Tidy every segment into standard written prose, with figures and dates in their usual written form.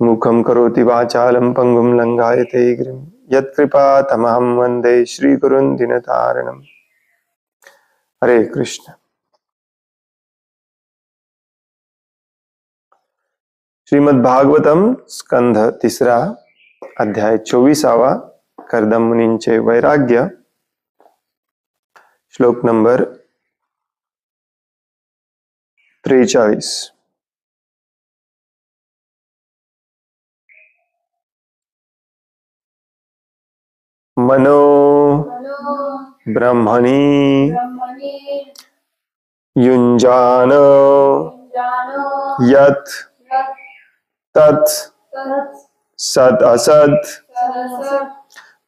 मुखं करोति वाचालं पंगुं लंघायते गिरिं यत्कृपातमहं वन्दे श्रीगुरुं दीनतारिणम्। हरे कृष्ण। श्रीमद् भागवतम स्कंध तिसरा अध्याय 24वा कर्दम मुनींचे वैराग्य श्लोक नंबर 43। मनो ब्रह्मणि युञ्जान यत् तत् सत् असत्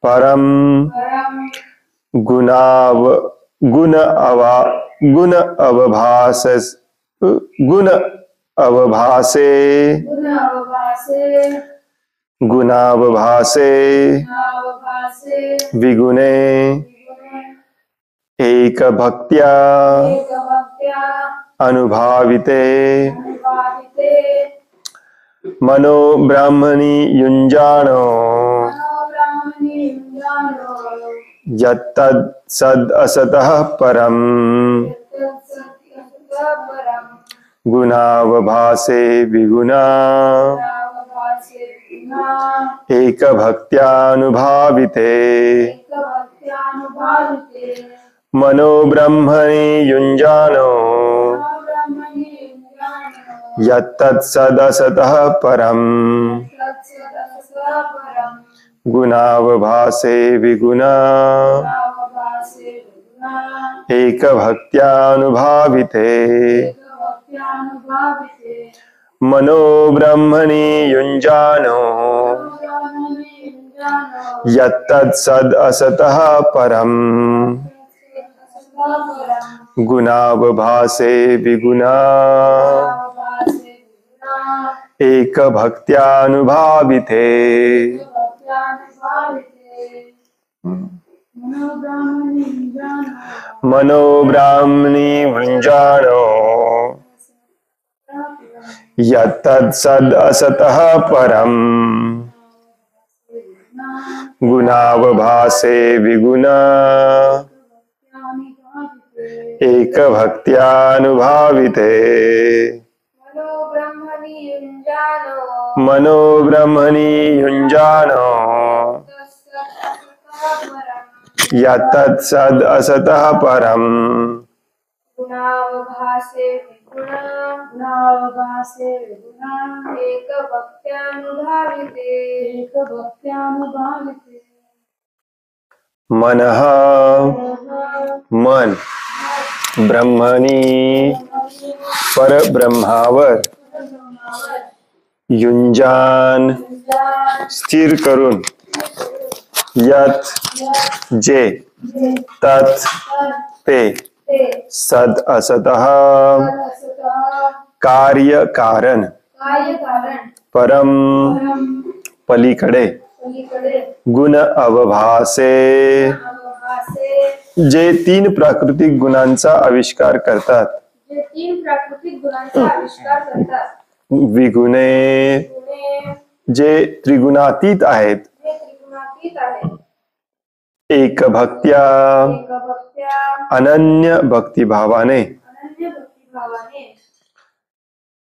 परम गुण गुणावभासे विगुणे एक भक्त्या अनुभाविते मनो ब्राह्मणि युञ्जानो यत्तद् सद् असतः परम् गुणावभासे विगुणा एक भक्त्यानुभाविते मनो ब्रह्मणि युञ्जानो यत्तत् सदसतः परम् गुणावभासे विगुणा एक भक्त्यानुभाविते मनो ब्रह्मणि युञ्जानो यत्तत् सद् असतः परम् गुणावभासे विगुणा एक भक्त्यानुभाविते मनो ब्राह्मणि युञ्जानो यत्तत् सद् असतः परम् गुणावभासे विगुणा एक भक्त्यानुभाविते मनो ब्रह्मणि युञ्जानो यत्तत् सद् असतः परम् गुणावभासे विगुणा एक भक्त्यानुभाविते मनः मन ब्रह्मणि परब्रह्मावर युंजान स्थिर करून यत जे तत् ते सद असतः कार्य कारण परम पलीकडे गुण अवभासे जे तीन प्राकृतिक गुणांचा आविष्कार करतात विगुणे जे त्रिगुणातीत आहेत एक भक्त्या अनन्य भक्तिभावाने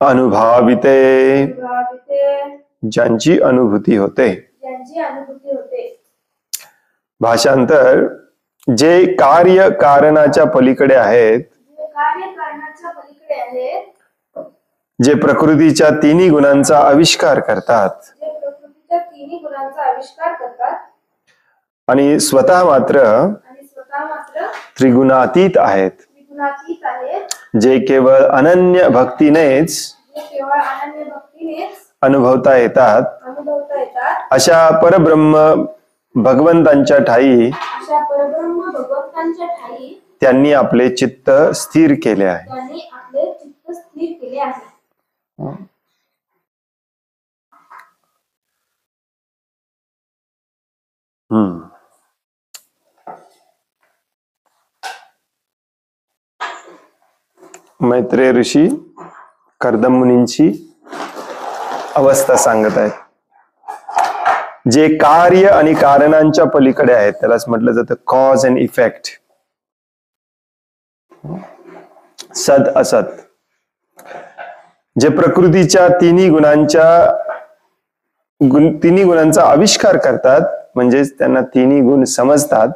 अनुभाविते ज्यांची अनुभूती होते। भाषांतर जे कार्य कारणाच्या पलीकडे आहेत जे प्रकृतीच्या तिन्ही गुणांचा आविष्कार करतात आणि स्वतः मात्र त्रिगुणातीत आहेत जे केवळ अनन्य भक्तीनेच अनुभवता येतात अशा परब्रह्म भगवंतांच्या ठायी त्यांनी आपले चित्त स्थिर केले आहे। मैत्रेय ऋषी कर्दम मुनींची अवस्था सांगत आहेत, जे कार्य आणि कारणांच्या पलीकडे आहेत. त्यालाच म्हटलं जातं कॉज अँड इफेक्ट, सद असत, जे प्रकृतीच्या तिन्ही गुणांचा आविष्कार करतात, म्हणजेच त्यांना तिन्ही गुण समजतात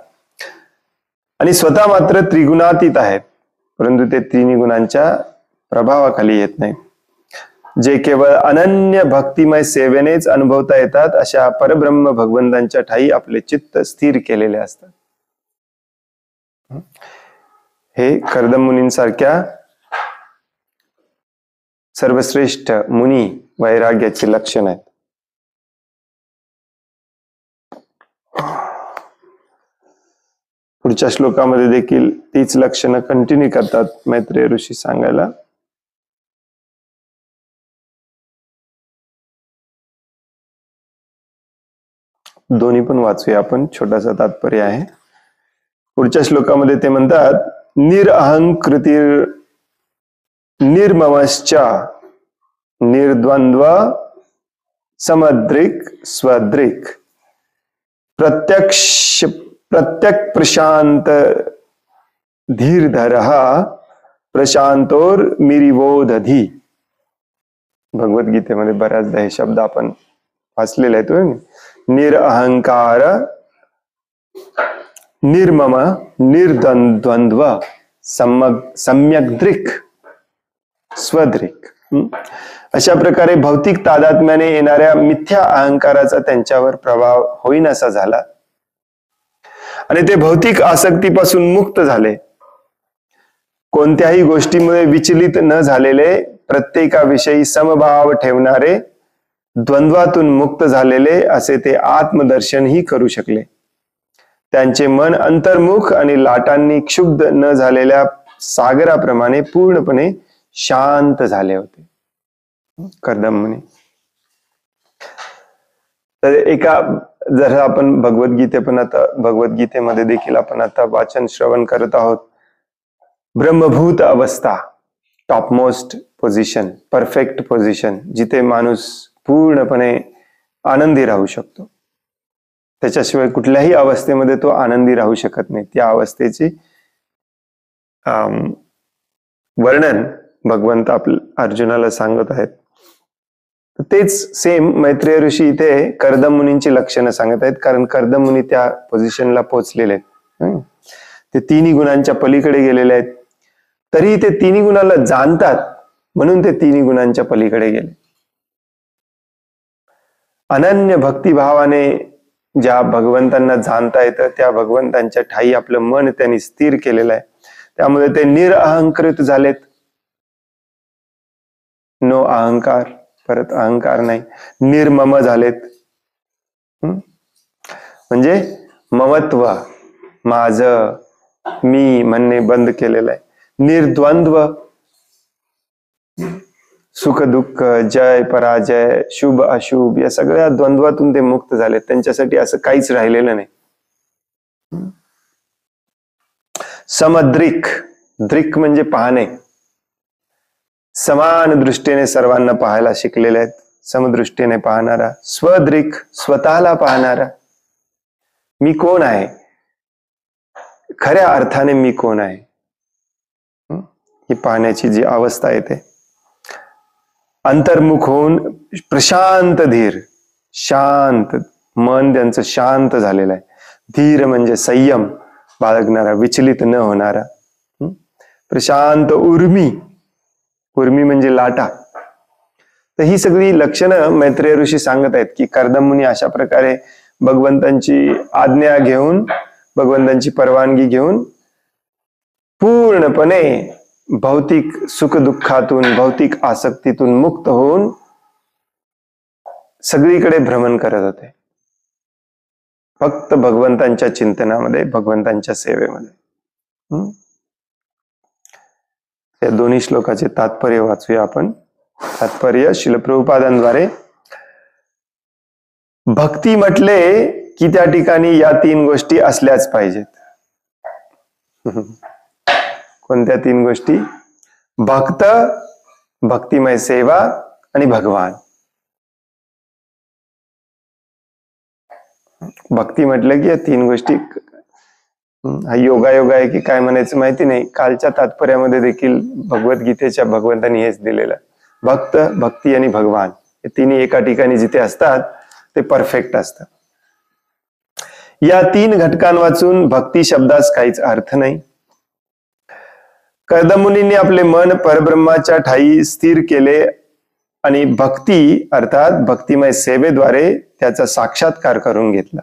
आणि स्वतः मात्र त्रिगुणातीत आहेत, परंतु ते तिन्ही गुणांच्या प्रभावाखाली येत नाहीत. जे केवळ अनन्य भक्तिमय सेवेनेच अनुभवता येतात, अशा परब्रह्म भगवंतांच्या ठाई आपले चित्त स्थिर केलेले असतात. हे कर्दम मुनींसारख्या सर्वश्रेष्ठ मुनी वैराग्याचे लक्षण आहेत. पुढच्या श्लोकामध्ये देखील तीच लक्षणं कंटिन्यू करतात मैत्रेय ऋषी सांगायला. दोन्ही पण वाचूया आपण, छोटासा तात्पर्य आहे. पुढच्या श्लोकामध्ये ते म्हणतात, निरअहंकृतीर निर्ममश्च निर्द्वंद्व समद्रिक स्वद्रिक प्रत्यक प्रशांत धीरधरः प्रशांतोर मिरिवोदधी. भगवद्गीतेमध्ये बऱ्याचदा हे शब्द आपण वाचलेले आहेत. निरअहंकार, निर्मम, निर्द्वंद्व, सम्यक दृक्, स्वदृक्. अशा प्रकारे भौतिक तादात्म्याने येणाऱ्या मिथ्या अहंकाराचा त्यांच्यावर प्रभाव होईनासा झाला आणि ते भौतिक आसक्तीपासून मुक्त झाले. कोणत्याही गोष्टीमुळे विचलित न झालेले, प्रत्येकाविषयी समभाव ठेवणारे, द्वंद्वातून मुक्त झालेले असे ते आत्मदर्शनही करू शकले. त्यांचे मन अंतर्मुख आणि लाटांनी क्षुब्ध न झालेल्या सागराप्रमाणे पूर्णपणे शांत झाले होते. कर्दम मुनी. तर एका, जर आपण भगवद्गीतेमध्ये देखील आपण आता वाचन श्रवण करत आहोत, ब्रह्मभूत अवस्था, टॉपमोस्ट पोझिशन, परफेक्ट पोझिशन, जिथे माणूस पूर्णपणे आनंदी राहू शकतो. त्याच्याशिवाय कुठल्याही अवस्थेमध्ये तो आनंदी राहू शकत नाही. त्या अवस्थेची वर्णन भगवंत अर्जुनाला सांगत आहेत. तेच सेम मैत्रेय ऋषी इथे कर्दम मुनींची लक्षणं सांगत आहेत, कारण कर्दम मुनी त्या पोझिशनला पोहोचलेले आहेत. ते तिन्ही गुणांच्या पलीकडे गेलेले आहेत, तरी ते तिन्ही गुणाला जाणतात, म्हणून ते तिन्ही गुणांच्या पलीकडे गेले. अनन्य भक्तिभावाने ज्या भगवंतांना जाणता येतं, त्या भगवंतांच्या ठाई आपलं मन त्यांनी स्थिर केलेलं आहे. त्यामुळे ते निरअहंकृत झालेत. नो अहंकार, परत अहंकार नाही. निर्मम झालेत, म्हणजे ममत्व, माझं, मी म्हणणे बंद केलेलं आहे. निर्द्वंद्व, सुख दुःख, जय पराजय, शुभ अशुभ या सगळ्या द्वंद्वातून ते मुक्त झाले. त्यांच्यासाठी असं काहीच राहिलेलं नाही. समद्रिक, दृक म्हणजे पाहणे, समान दृष्टीने सर्वांना पाहायला शिकलेले आहेत. समदृष्टीने पाहणारा. स्वदृक, स्वतःला पाहणारा. मी कोण आहे, खऱ्या अर्थाने मी कोण आहे, ही पाहण्याची जी अवस्था येते. अंतर्मुख होऊन प्रशांत धीर, शांत मन त्यांचं शांत झालेलं आहे. धीर म्हणजे संयम बाळगणारा, विचलित न होणारा. प्रशांत उर्मी, उर्मी म्हणजे लाटा. तर ही सगळी लक्षणं मैत्रेय ऋषी सांगत आहेत की कर्दम मुनी अशा प्रकारे भगवंतांची आज्ञा घेऊन, भगवंतांची परवानगी घेऊन पूर्णपणे भौतिक सुखदुःखातून, भौतिक आसक्तीतून मुक्त होऊन सगळीकडे भ्रमण करत होते, फक्त भगवंतांच्या चिंतनामध्ये, भगवंतांच्या सेवेमध्ये. या दोन्ही श्लोकाचे तात्पर्य वाचूया आपण. तात्पर्य श्रील प्रभुपादांद्वारे. भक्ती म्हटले की त्या ठिकाणी या तीन गोष्टी असल्याच पाहिजेत. कोणत्या तीन गोष्टी? भक्त, भक्तिमय सेवा आणि भगवान. भक्ती म्हटलं की या 3 गोष्टी, हा योगा आहे की काय म्हणायचं माहिती नाही. कालच्या तात्पर्यामध्ये देखील भगवद्गीतेच्या भगवंतांनी हेच दिलेलं. भक्त, भक्ती आणि भगवान हे तिन्ही एका ठिकाणी जिथे असतात ते परफेक्ट असतात. या 3 घटकांवाचून भक्ती शब्दास काहीच अर्थ नाही. कर्दमुनींनी आपले मन परब्रह्माच्या ठाई स्थिर केले आणि भक्ती अर्थात भक्तिमय सेवेद्वारे त्याचा साक्षात्कार करून घेतला.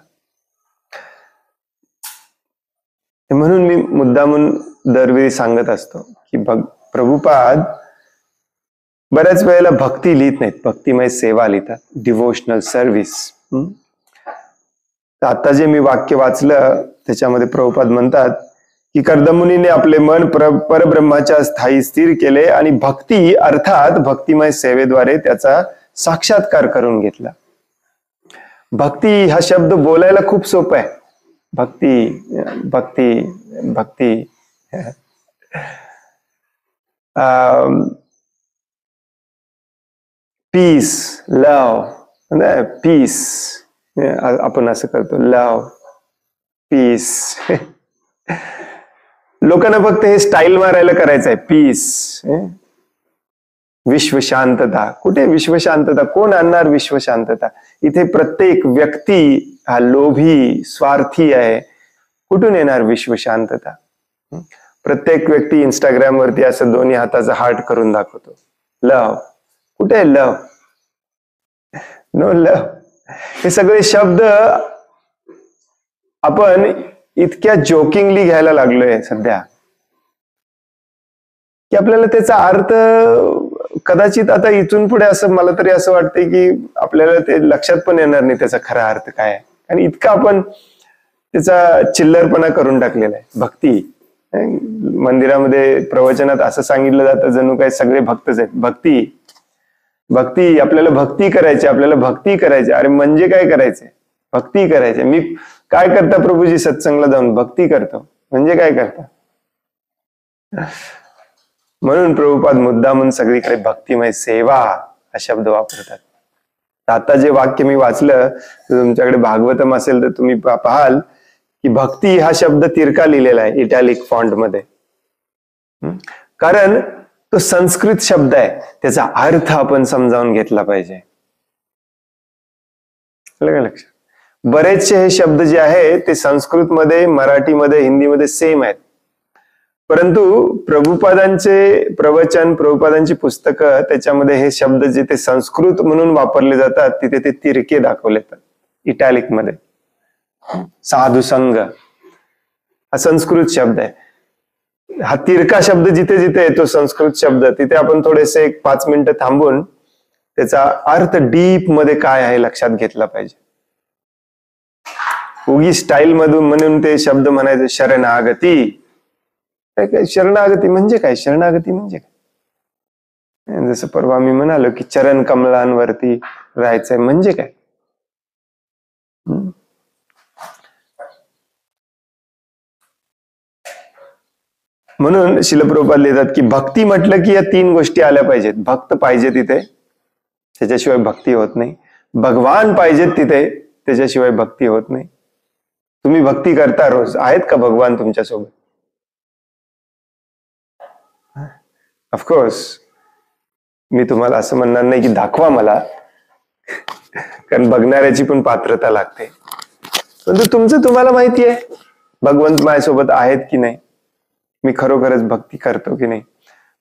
म्हणून मी मुद्दामून दरवेळी सांगत असतो की प्रभुपाद बऱ्याच वेळेला भक्ती लिहित नाहीत, भक्तिमय सेवा लिहितात, डिव्होशनल सर्व्हिस. आता जे मी वाक्य वाचलं त्याच्यामध्ये प्रभुपाद म्हणतात की कर्दमुनीने आपले मन परब्रह्माच्या स्थायी स्थिर केले आणि भक्ती अर्थात भक्तिमय सेवेद्वारे त्याचा साक्षात्कार करून घेतला. भक्ती हा शब्द बोलायला खूप सोपा आहे. भक्ती भक्ती भक्ती पीस, लव, पीस आपण असं करतो, लव, पीस. लोकांना फक्त हे स्टाईल मारायला करायचं आहे, पीस, विश्व शांतता. कुठे विश्व शांतता? कोण आणणार विश्व शांतता? इथे प्रत्येक व्यक्ती हा लोभी, स्वार्थी आहे. कुठून येणार विश्व शांतता? प्रत्येक व्यक्ती इंस्टाग्राम वरती असं दोन्ही हाताचा हार्ट करून दाखवतो. लव कुठे आहे? लव, नो लव. हे सगळे शब्द आपण इतक्या जोकिंगली घ्यायला लागलोय सध्या की आपल्याला त्याचा अर्थ कदाचित आता इथून पुढे असं मला तरी असं वाटतंय की आपल्याला ते लक्षात पण येणार नाही त्याचा खरा अर्थ काय आहे. आणि इतका आपण त्याचा चिल्लरपणा करून टाकलेला आहे. भक्ती मंदिरामध्ये प्रवचनात असं सांगितलं जातं जणू काय सगळे भक्तच आहेत. भक्ती भक्ती आपल्याला भक्ती करायची, आपल्याला भक्ती करायची. अरे म्हणजे काय करायचंय? भक्ती करायची. मी काय करता प्रभूजी? सत्संगला जाऊन भक्ती करतो. म्हणजे काय करता? म्हणून प्रभुपाद मुद्दामून सगळीकडे भक्तिमय सेवा हा शब्द वापरतात. आता जे वाक्य मी वाचलं, तुमच्याकडे भागवतम असेल तर तुम्ही पाहाल की भक्ती हा शब्द तिरका लिहिलेला आहे इटॅलिक फॉन्ट मध्ये. कारण तो संस्कृत शब्द आहे, त्याचा अर्थ आपण समजावून घेतला पाहिजे. लक्षात? बरेचसे हे शब्द जे आहे ते संस्कृतमध्ये, मराठीमध्ये, हिंदीमध्ये सेम आहेत. परंतु प्रभुपादांचे प्रवचन, प्रभुपादांची पुस्तकं, त्याच्यामध्ये हे शब्द जिथे संस्कृत म्हणून वापरले जातात तिथे ते तिरके दाखवले जातात इटॅलिक मध्ये. साधू संघ हा संस्कृत शब्द आहे. हा तिरका शब्द जिथे जिथे येतो संस्कृत शब्द, तिथे आपण थोडेसे 5 मिनिटं थांबून त्याचा अर्थ डीप मध्ये काय आहे लक्षात घेतला पाहिजे. उगी स्टाईल मधून म्हणून ते शब्द म्हणायचे शरणागती. काय शरणागती म्हणजे काय? शरणागती म्हणजे काय? जसं परवा मी म्हणालो की चरण कमलांवरती राहायचंय म्हणजे काय? म्हणून श्रील प्रभुपाद लिहितात की भक्ती म्हटलं की या 3 गोष्टी आल्या पाहिजेत. भक्त पाहिजे तिथे, त्याच्याशिवाय भक्ती होत नाही. भगवान पाहिजेत तिथे, त्याच्याशिवाय भक्ती होत नाही. तुम्ही भक्ती करता रोज, आहेत का भगवान तुमच्यासोबत? ऑफकोर्स मी तुम्हाला असं म्हणणार नाही की दाखवा मला, कारण बघणाऱ्याची पण पात्रता लागते. परंतु तुमचं तुम्हाला माहिती आहे भगवंत माझ्यासोबत आहेत की नाही, मी खरोखरच भक्ती करतो की नाही.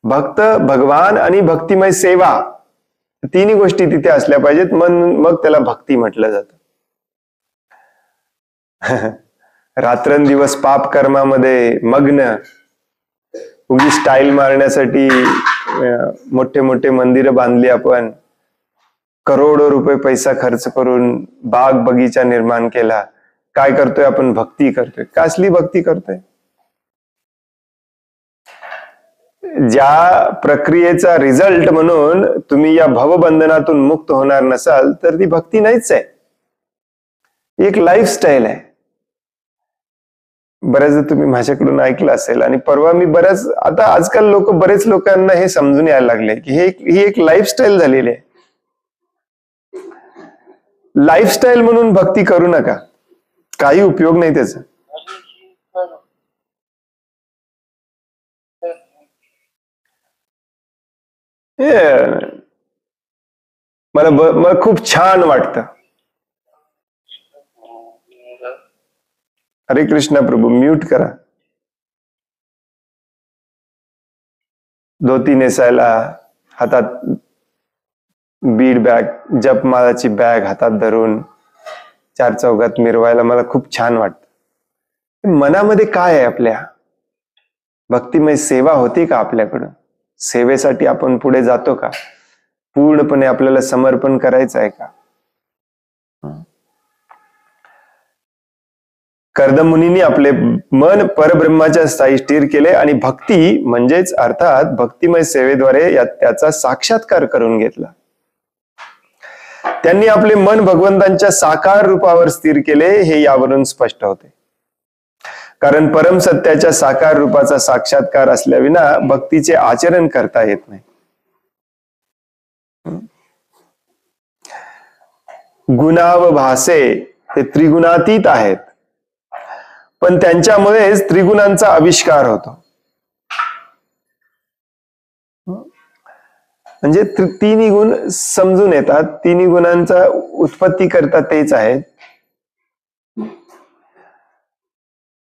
भक्त, भगवान आणि भक्तिमय सेवा, 3 गोष्टी तिथे असल्या पाहिजेत. मग त्याला भक्ती म्हटलं जातं. रात्रंदिवस पाप कर्मामध्ये मग्न, उगी स्टाईल मारण्यासाठी मोठे मोठे मंदिरं बांधली आपण, करोडो रुपये पैसा खर्च करून बाग बगीचा निर्माण केला. काय करतोय आपण? भक्ती करतोय. कसली भक्ती करतोय? ज्या प्रक्रियेचा रिझल्ट म्हणून तुम्ही या भवबंधनातून मुक्त होणार नसाल तर ती भक्ती नाहीच आहे, एक लाईफस्टाईल आहे. बऱ्याचदा तुम्ही माझ्याकडून ऐकलं असेल, आणि परवा मी आता आजकाल बरेच लोकांना हे समजून यायला लागले की ही एक लाईफस्टाईल झालेली आहे. लाईफस्टाईल म्हणून भक्ती करू नका. काही उपयोग नाही त्याचा. मला खूप छान वाटतं. हरे कृष्णा प्रभू, म्यूट करा. धोती नेसायला, हातात बीड बॅग, जपमालाची बॅग हातात धरून चार चौघात मिरवायला मला खूप छान वाटतं. मनामध्ये काय आहे आपल्या? भक्तिमय सेवा होती का आपल्याकडं? सेवेसाठी आपण पुढे जातो का? पूर्णपणे आपल्याला समर्पण करायचं आहे का? कर्दमुनींनी आपले मन परब्रह्माच्या स्थायी स्थिर केले आणि भक्ती म्हणजेच अर्थात भक्तिमय सेवेद्वारे त्याचा साक्षात्कार करून घेतला. त्यांनी आपले मन भगवंतांच्या साकार रूपावर स्थिर केले हे यावरून स्पष्ट होते. कारण परम सत्याच्या साकार रूपाचा साक्षात्कार असल्याविना भक्तीचे आचरण करता येत नाही. गुणावभासे ते त्रिगुणातीत आहेत, पण त्यांच्यामुळेच त्रिगुणांचा आविष्कार होतो. म्हणजे तिन्ही गुण समजून येतात, तिन्ही गुणांचा उत्पत्ती करता तेच आहेत.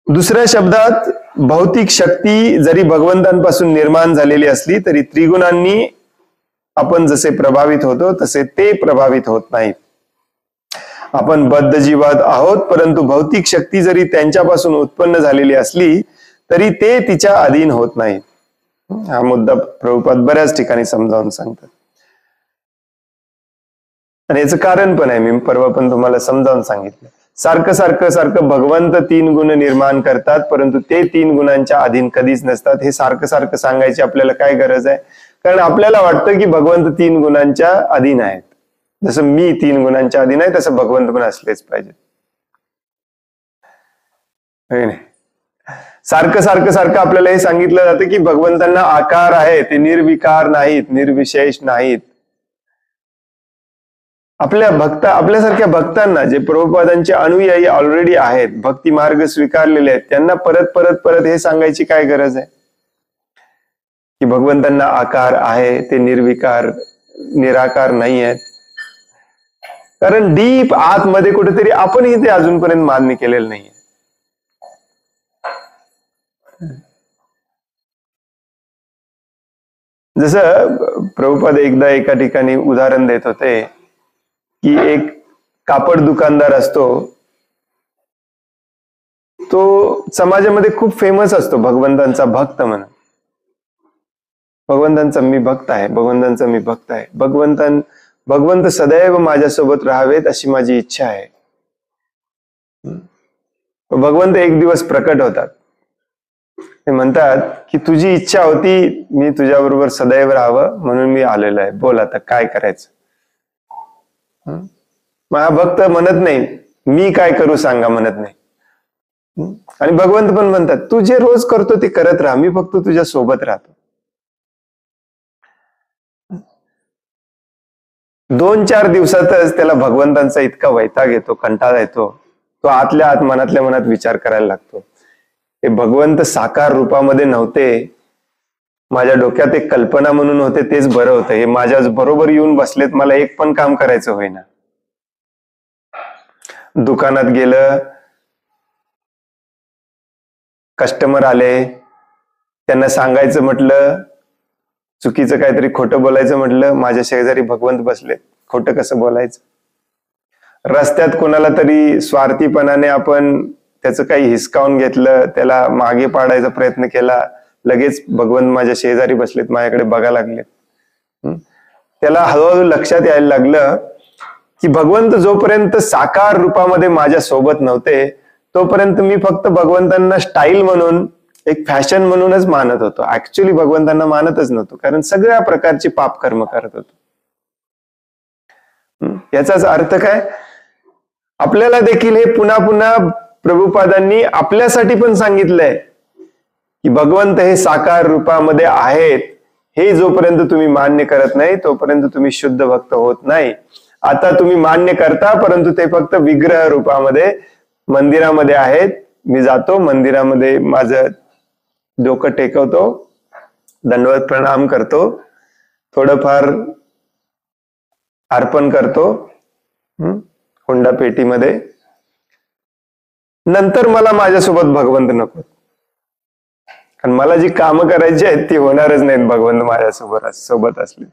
दुसऱ्या शब्दात भौतिक शक्ती जरी भगवंतांपासून निर्माण झालेली असली तरी त्रिगुणांनी आपण जसे प्रभावित होतो तसे ते प्रभावित होत नाहीत. आपण बद्ध जीवात आहोत, परंतु भौतिक शक्ती जरी त्यांच्यापासून उत्पन्न झालेली असली तरी ते तिच्या अधीन होत नाहीत. हा मुद्दा प्रभुपाद बऱ्याच ठिकाणी समजावून सांगतात आणि याचं कारण पण आहे. मी परवा पण तुम्हाला समजावून सांगितलं. सारखं भगवंत तीन गुण निर्माण करतात, परंतु ते तीन गुणांच्या अधीन कधीच नसतात. हे सारखं सांगायची आपल्याला काय गरज आहे? कारण आपल्याला वाटतं की भगवंत तीन गुणांच्या अधीन आहेत. जसं मी तीन गुणांच्या अधीन आहे तसं भगवंत पण असलेच पाहिजे. सारखं आपल्याला हे सांगितलं जातं की भगवंतांना आकार आहे, ते निर्विकार नाहीत, निर्विशेष नाहीत. आपल्यासारख्या भक्तांना, जे प्रभुपादांचे अनुयायी ऑलरेडी आहेत, भक्ती मार्ग स्वीकारलेले आहेत, त्यांना परत हे सांगायची काय गरज आहे की भगवंतांना आकार आहे, ते निर्विकार निराकार नाही आहेत? कारण डीप आतमध्ये कुठेतरी आपणही ते अजूनपर्यंत मान्य केलेलं नाहीये. जसं प्रभुपाद एकदा एका ठिकाणी उदाहरण देत होते की एक कापड दुकानदार असतो, तो समाजामध्ये खूप फेमस असतो भगवंतांचा भक्त म्हणून. भगवंतांचा मी भक्त आहे, भगवंतांचा मी भक्त आहे, भगवंत सदैव माझ्यासोबत राहावेत अशी माझी इच्छा आहे. भगवंत एक दिवस प्रकट होतात. ते म्हणतात की तुझी इच्छा होती मी तुझ्याबरोबर सदैव राहावं म्हणून मी आलेलो आहे, बोल आता काय करायचं? माझा भक्त म्हणत नाही मी काय करू सांगा, म्हणत नाही. आणि भगवंत पण म्हणतात तू जे रोज करतो ते करत राहा, मी फक्त तुझ्या सोबत राहतो. 2-4 दिवसातच त्याला भगवंतांचा इतका वैताग येतो, कंटाळा येतो, तो आतल्या आत मनातल्या मनात विचार करायला लागतो, हे भगवंत साकार रूपामध्ये नव्हते, माझ्या डोक्यात एक कल्पना म्हणून होते, तेच बरं होतं. हे माझ्या बरोबर येऊन बसलेत, मला एक पण काम करायचं होईना. दुकानात गेलं, कस्टमर आले, त्यांना सांगायचं म्हटलं, चुकीचं काहीतरी खोटं बोलायचं म्हटलं, माझ्या शेजारी भगवंत बसले, खोटं कसं बोलायचं? रस्त्यात कोणाला तरी स्वार्थीपणाने आपण त्याचं काही हिसकावून घेतलं, त्याला मागे पाडायचा प्रयत्न केला, लगेच भगवंत माझ्या शेजारी बसलेत, माझ्याकडे बघा लागलेत. त्याला हळूहळू लक्षात यायला लागलं की भगवंत जोपर्यंत साकार रूपामध्ये माझ्या सोबत नव्हते तोपर्यंत मी फक्त भगवंतांना स्टाईल म्हणून, एक फॅशन म्हणूनच मानत होतो. ऍक्च्युअली भगवंतांना मानतच नव्हतो, कारण सगळ्या प्रकारची पाप कर्म करत होतो. याचाच अर्थ काय? आपल्याला देखील हे पुन्हा पुन्हा प्रभुपादांनी आपल्यासाठी पण सांगितलंय की भगवंत हे साकार रूपामध्ये आहेत, हे जोपर्यंत तुम्ही मान्य करत नाही तोपर्यंत तुम्ही शुद्ध भक्त होत नाही. आता तुम्ही मान्य करता, परंतु ते फक्त विग्रह रूपामध्ये मंदिरामध्ये आहेत, मी जातो मंदिरामध्ये, माझं डोकं टेकवतो, दंडवत प्रणाम करतो, थोडंफार अर्पण करतो हुंडा पेटीमध्ये, नंतर मला माझ्यासोबत भगवंत नको, कारण मला जी कामं करायची आहेत ती होणारच नाहीत भगवंत माझ्यासोबत असले.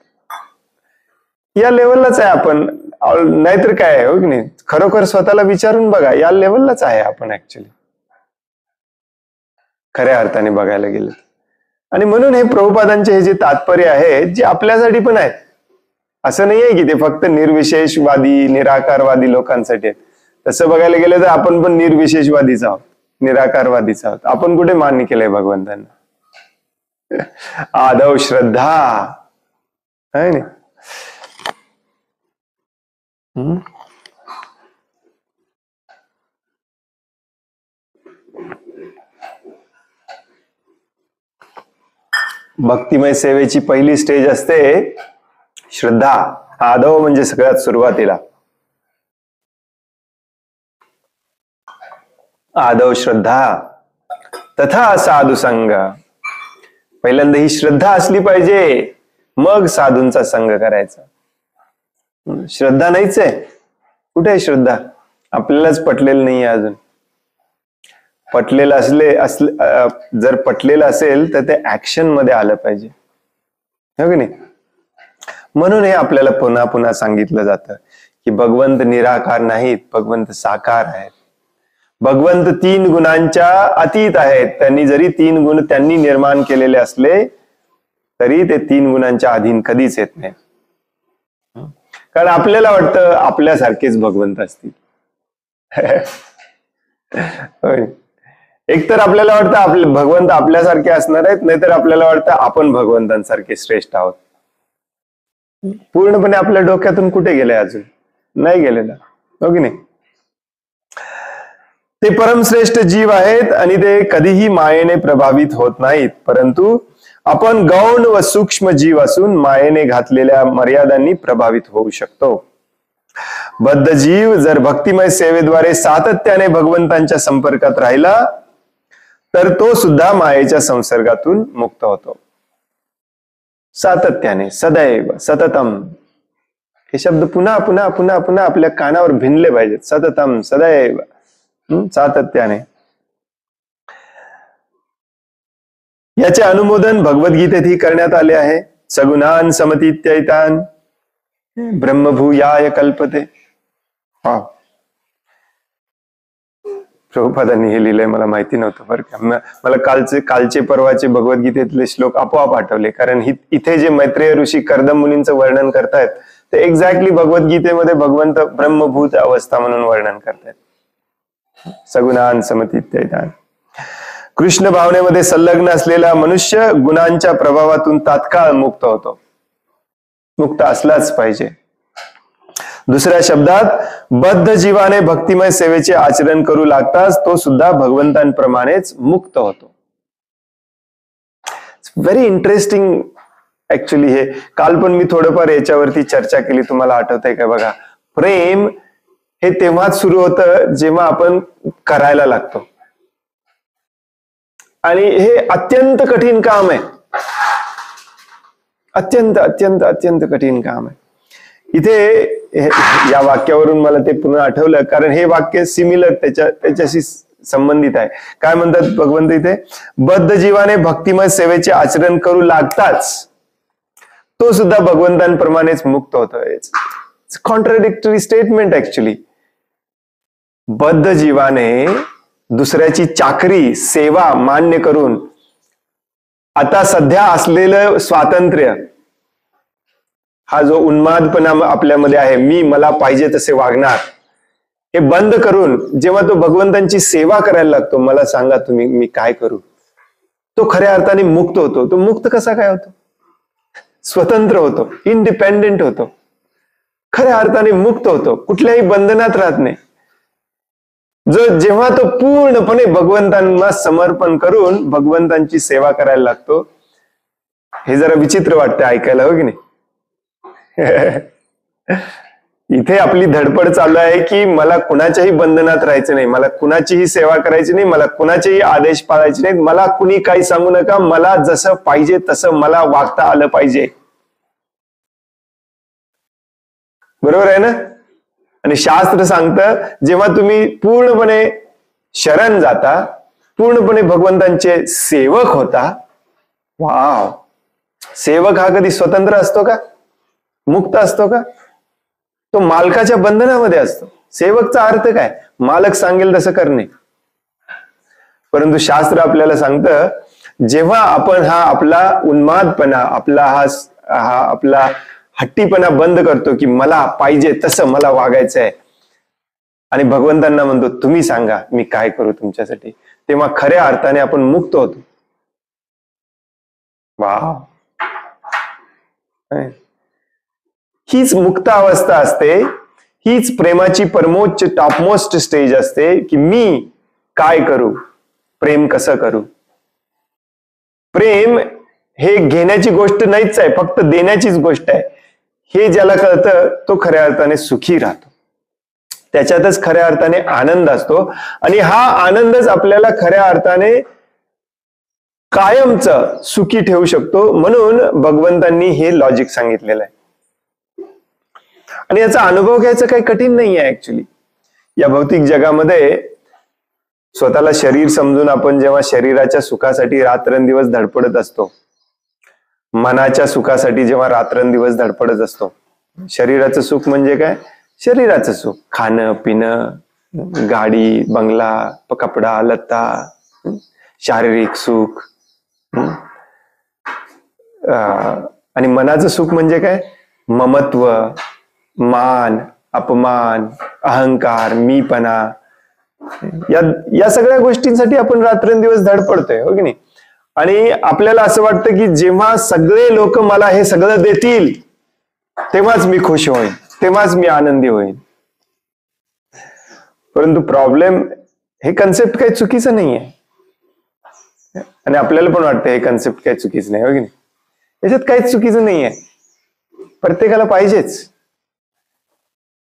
या लेवललाच आहे आपण, नाहीतर काय आहे, हो की नाही? खरोखर स्वतःला विचारून बघा, या लेवललाच आहे आपण ऍक्च्युली, खऱ्या अर्थाने बघायला गेलं. आणि म्हणून हे प्रभुपादांचे हे जे तात्पर्य आहे, जे आपल्यासाठी पण आहेत, असं नाही आहे की ते फक्त निर्विशेषवादी निराकारवादी लोकांसाठी आहेत. तसं बघायला गेलं तर आपण पण निर्विशेषवादीच आहोत, निराकारवादीच आहोत. आपण कुठे मान्य केलंय भगवंतांना? आदव श्रद्धा आहे ना. भक्तिमय सेवेची पहिली स्टेज असते श्रद्धा. आदव म्हणजे सगळ्यात सुरुवातीला आदव श्रद्धा तथा साधू संग. पहिल्यांदा ही श्रद्धा असली पाहिजे, मग साधूंचा संग करायचा. श्रद्धा नाहीच आहे. कुठे आहे श्रद्धा? आपल्यालाच पटलेलं नाहीये अजून. जर पटलेलं असेल तर ते ऍक्शन मध्ये आलं पाहिजे, हो की नाही? म्हणून हे आपल्याला पुन्हा पुन्हा सांगितलं जातं की भगवंत निराकार नाहीत, भगवंत साकार आहेत. भगवंत 3 गुणांच्या अतीत आहेत. त्यांनी जरी 3 गुण त्यांनी निर्माण केलेले असले तरी ते 3 गुणांच्या अधीन कधीच येत नाही. कारण आपल्याला वाटतं आपल्यासारखेच भगवंत असतील. एकतर आपल्याला वाटतं आपले भगवंत आपल्यासारखे असणार आहेत, नाहीतर आपल्याला वाटतं आपण भगवंतांसारखे श्रेष्ठ आहोत. पूर्णपणे आपल्या डोक्यातून कुठे गेलंय? अजून नाही गेलेलं, हो की नाही? ते परमश्रेष्ठ जीव आहेत आणि ते कधीही मायेने प्रभावित होत नाहीत, परंतु आपण गौण व सूक्ष्म जीव असून मायेने घातलेल्या मर्यादांनी प्रभावित होऊ शकतो. बद्ध जीव जर भक्तिमय सेवेद्वारे सातत्याने भगवंतांच्या संपर्कात राहिला तर तो सुद्धा मायेच्या संसर्गातून मुक्त होतो. सातत्याने, सदैव, सततम, हे शब्द पुन्हा पुन्हा पुन्हा पुन्हा आपल्या कानावर भिनले पाहिजेत. सततम, सदैव, सातत्याने. याचे अनुमोदन भगवद्गीतेतही करण्यात आले आहे. सगुणान समतीत्यैतान ब्रह्मभूयाय कल्पते. प्रभुपादांनी हे लिहिलंय, मला माहिती नव्हतं बरं का. मला कालचे परवाचे भगवद्गीतेतले श्लोक आपोआप आठवले, कारण इथे जे मैत्रेय ऋषी कर्दम मुनींचं वर्णन करतायत ते एक्झॅक्टली भगवद्गीतेमध्ये भगवंत ब्रह्मभूत अवस्था म्हणून वर्णन करतायत. सगुणान समतीत्यैतान. कृष्ण भावनेमध्ये संलग्न असलेला मनुष्य गुणांच्या प्रभावातून तात्काळ मुक्त होतो. मुक्त असलाच पाहिजे. दुसऱ्या शब्दात बद्ध जीवाने भक्तिमय सेवेचे आचरण करू लागताच तो सुद्धा भगवंतांप्रमाणेच मुक्त होतो. Very interesting actually. हे काल पण मी थोडंफार याच्यावरती चर्चा केली, तुम्हाला आठवतंय का बघा. प्रेम हे तेव्हाच सुरू होतं जेव्हा आपण करायला लागतो, आणि हे अत्यंत कठीण काम आहे. अत्यंत अत्यंत अत्यंत कठीण काम आहे. इथे या वाक्यावरून मला ते पुन्हा आठवलं, कारण हे वाक्य सिमिलर त्याच्याशी संबंधित आहे. काय म्हणतात भगवंत इथे? बद्ध जीवाने भक्तिमय सेवेचे आचरण करू लागताच तो सुद्धा भगवंतांप्रमाणेच मुक्त होतोय. Contradictory statement actually. बद्ध जीवाने दुसऱ्याची चाकरी, सेवा मान्य करून आता सध्या असलेलं स्वातंत्र्य, हा जो उन्मादपणा आपल्यामध्ये आहे, मला पाहिजे तसे वागणार, हे बंद करून जेव्हा तो भगवंतांची सेवा करायला लागतो, मला सांगा तुम्ही मी काय करू, तो खऱ्या अर्थाने मुक्त होतो. तो मुक्त कसा काय होतो? स्वतंत्र होतो, इंडिपेंडेंट होतो, खऱ्या अर्थाने मुक्त होतो, कुठल्याही बंधनात राहत नाही. जेव्हा तो पूर्णपणे भगवंतांना समर्पण करून भगवंतांची सेवा करायला लागतो. हे जरा विचित्र वाटतं ऐकायला, हो की नाही? इथे आपली धडपड चालू आहे की मला कुणाच्याही बंधनात राहायचं नाही, मला कुणाचीही सेवा करायची नाही, मला कुणाचेही आदेश पाळायचे नाहीत, मला कुणी काही सांगू नका, मला जसं पाहिजे तसं मला वागता आलं पाहिजे. बरोबर आहे ना? आणि शास्त्र सांगतं जेव्हा तुम्ही पूर्णपणे शरण जाता, पूर्णपणे भगवंतांचे सेवक होता, वाव, सेवक हा कधी स्वतंत्र असतो का? मुक्त असतो का? तो मालकाच्या बंधनामध्ये असतो. सेवकचा अर्थ काय? मालक सांगेल तसं करणे. परंतु शास्त्र आपल्याला सांगतं जेव्हा आपण हा आपला उन्मादपणा, आपला आपला हट्टीपणा बंद करतो की मला पाहिजे तसं मला वागायचं आहे, आणि भगवंतांना म्हणतो तुम्ही सांगा मी काय करू तुमच्यासाठी, तेव्हा खऱ्या अर्थाने आपण मुक्त होतो. वाव, हीच मुक्त अवस्था असते, हीच प्रेमाची परमोच्च टॉपमोस्ट स्टेज असते की मी काय करू, प्रेम कसं करू. प्रेम हे घेण्याची गोष्ट नाहीच आहे, फक्त देण्याचीच गोष्ट आहे. हे ज्याला कळतं तो खऱ्या अर्थाने सुखी राहतो, त्याच्यातच खऱ्या अर्थाने आनंद असतो, आणि हा आनंदच आपल्याला खऱ्या अर्थाने कायमच सुखी ठेवू शकतो. म्हणून भगवंतांनी हे लॉजिक सांगितलेलं आहे, आणि याचा अनुभव घ्यायचं काही कठीण नाही आहे. ऍक्च्युली या भौतिक जगामध्ये स्वतःला शरीर समजून आपण जेव्हा शरीराच्या सुखासाठी रात्रंदिवस धडपडत असतो, मनाच्या सुखासाठी जेव्हा रात्रंदिवस धडपडत असतो, शरीराचं सुख म्हणजे काय? शरीराचं सुख, खाणं पिणं, गाडी बंगला, कपडा लत्ता, शारीरिक सुख. आणि मनाचं सुख म्हणजे काय? ममत्व, मान अपमान, अहंकार, मीपणा, या सगळ्या गोष्टींसाठी आपण रात्रंदिवस धडपडतोय, हो की नाही? आणि आपल्याला असं वाटतं की जेव्हा सगळे लोक मला हे सगळं देतील तेव्हाच मी खुश होईन, तेव्हाच मी आनंदी होईन. परंतु प्रॉब्लेम, हे कन्सेप्ट काही चुकीचं नाही आहे, आणि आपल्याला पण वाटतं हे कन्सेप्ट काही चुकीचं नाही, हो की नाही? याच्यात काहीच चुकीचं नाही आहे, प्रत्येकाला पाहिजेच.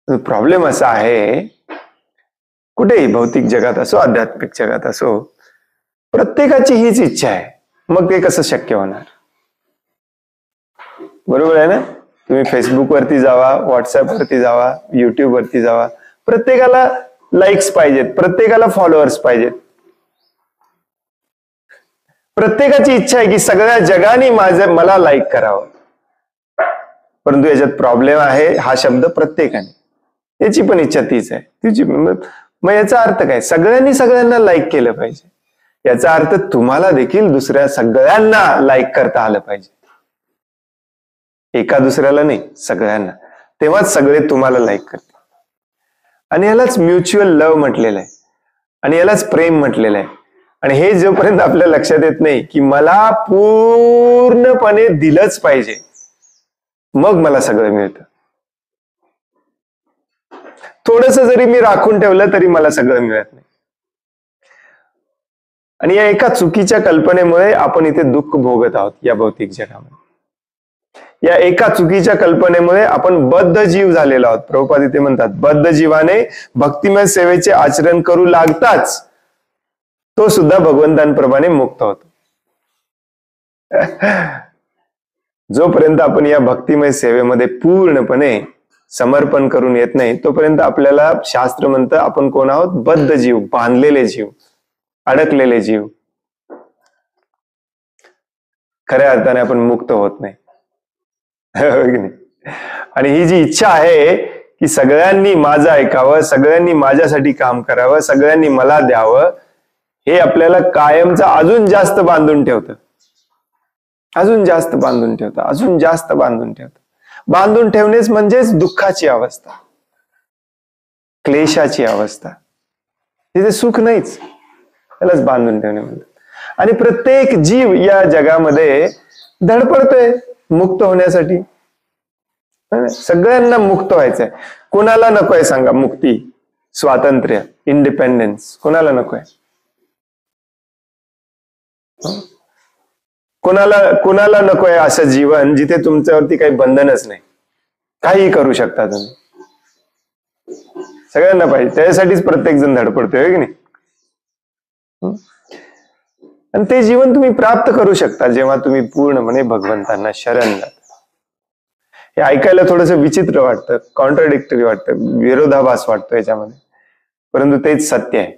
प्रॉब्लेम असा आहे, कुठेही भौतिक जगात असो आध्यात्मिक जगात असो, प्रत्येकाची हीच इच्छा आहे, मग ते कसं शक्य होणार? बरोबर आहे ना? तुम्ही फेसबुक वरती जावा, व्हॉट्सअप वरती जावा, युट्यूब वरती जावा, प्रत्येकाला लाईक्स पाहिजेत, प्रत्येकाला फॉलोअर्स पाहिजेत. प्रत्येकाची इच्छा आहे की सगळ्या जगाने मला लाईक करावं. परंतु याच्यात प्रॉब्लेम आहे, हा शब्द प्रत्येकाने, याची पण इच्छा तीच आहे, तिची. मग याचा अर्थ काय? सगळ्यांनी सगळ्यांना लाईक केलं पाहिजे. याचा अर्थ तुम्हाला देखील दुसऱ्या सगळ्यांना लाईक करता आलं पाहिजे, एका दुसऱ्याला नाही, सगळ्यांना. तेव्हाच सगळे तुम्हाला लाईक करतील. आणि यालाच म्युच्युअल लव्ह म्हटलेलं आहे, आणि यालाच प्रेम म्हटलेलं आहे. आणि हे जोपर्यंत आपल्या लक्षात येत नाही की मला पूर्णपणे दिलंच पाहिजे, मग मला सगळं मिळतं. थोडस जरी मी राखून ठेवलं तरी मला सगळं मिळत नाही. आणि या एका चुकीच्या कल्पनेमुळे आपण इथे दुःख भोगत आहोत या भौतिक जगामध्ये. या एका चुकीच्या कल्पनेमुळे आपण बद्ध जीव झालेलो आहोत. प्रभुपाद इथे म्हणतात, बद्ध जीवाने भक्तिमय सेवेचे आचरण करू लागताच तो सुद्धा भगवंतांप्रमाणे मुक्त होतो. जोपर्यंत आपण या भक्तिमय सेवेमध्ये पूर्णपणे समर्पण करून येत नाही, तोपर्यंत आपल्याला शास्त्र म्हणतं आपण कोण आहोत? बद्ध जीव, बांधलेले जीव, अडकलेले जीव. खऱ्या अर्थाने आपण मुक्त होत नाही. आणि ही जी इच्छा आहे की सगळ्यांनी माझं ऐकावं, सगळ्यांनी माझ्यासाठी काम करावं, सगळ्यांनी मला द्यावं, हे आपल्याला कायमचं अजून जास्त बांधून ठेवतं, अजून जास्त बांधून ठेवतं, अजून जास्त बांधून ठेवतं. बांधून ठेवणेच म्हणजेच दुःखाची अवस्था, क्लेशाची अवस्था. तिथे सुख नाहीच, त्यालाच बांधून ठेवणे म्हणतात. आणि प्रत्येक जीव या जगामध्ये धडपडतोय मुक्त होण्यासाठी. सगळ्यांना मुक्त व्हायचंय. कोणाला नकोय सांगा मुक्ती, स्वातंत्र्य, इंडिपेंडन्स? कोणाला नकोय? कोणाला नकोय असं जीवन जिथे तुमच्यावरती काही बंधनच नाही, काही करू शकता तुम्ही. सगळ्यांना पाहिजे, त्याच्यासाठीच प्रत्येक जण धडपडतोय की नाही. आणि ते जीवन तुम्ही प्राप्त करू शकता जेव्हा तुम्ही पूर्णपणे भगवंतांना शरण जाता. हे ऐकायला थोडस विचित्र वाटतं, कॉन्ट्राडिक्टरी वाटतं, विरोधाभास वाटतो याच्यामध्ये, परंतु तेच सत्य आहे.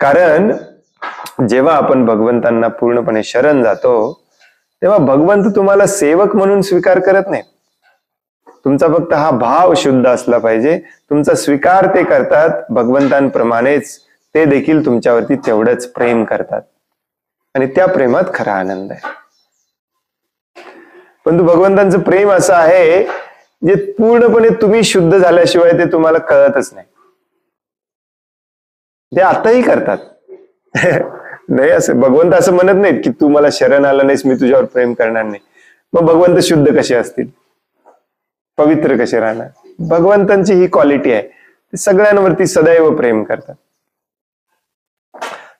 कारण जेव्हा आपण भगवंतांना पूर्णपणे शरण जातो तेव्हा भगवंत तुम्हाला सेवक म्हणून स्वीकार करत नाही. तुमचा फक्त हा भाव शुद्ध असला पाहिजे. तुमचा स्वीकार ते करतात भगवंतांप्रमाणेच, ते देखील तुमच्यावरती तेवढंच प्रेम करतात आणि त्या प्रेमात खरा आनंद आहे. परंतु भगवंतांचं प्रेम असं आहे जे पूर्णपणे तुम्ही शुद्ध झाल्याशिवाय ते तुम्हाला कळतच नाही. ते आताही करतात. नाही, असं भगवंत असं म्हणत नाहीत की तू मला शरण आला नाहीस मी तुझ्यावर प्रेम करणार नाही. मग भगवंत शुद्ध कसे असतील, पवित्र कसे राहणार? भगवंतांची ही क्वालिटी आहे, ते सगळ्यांवरती सदैव प्रेम करतात.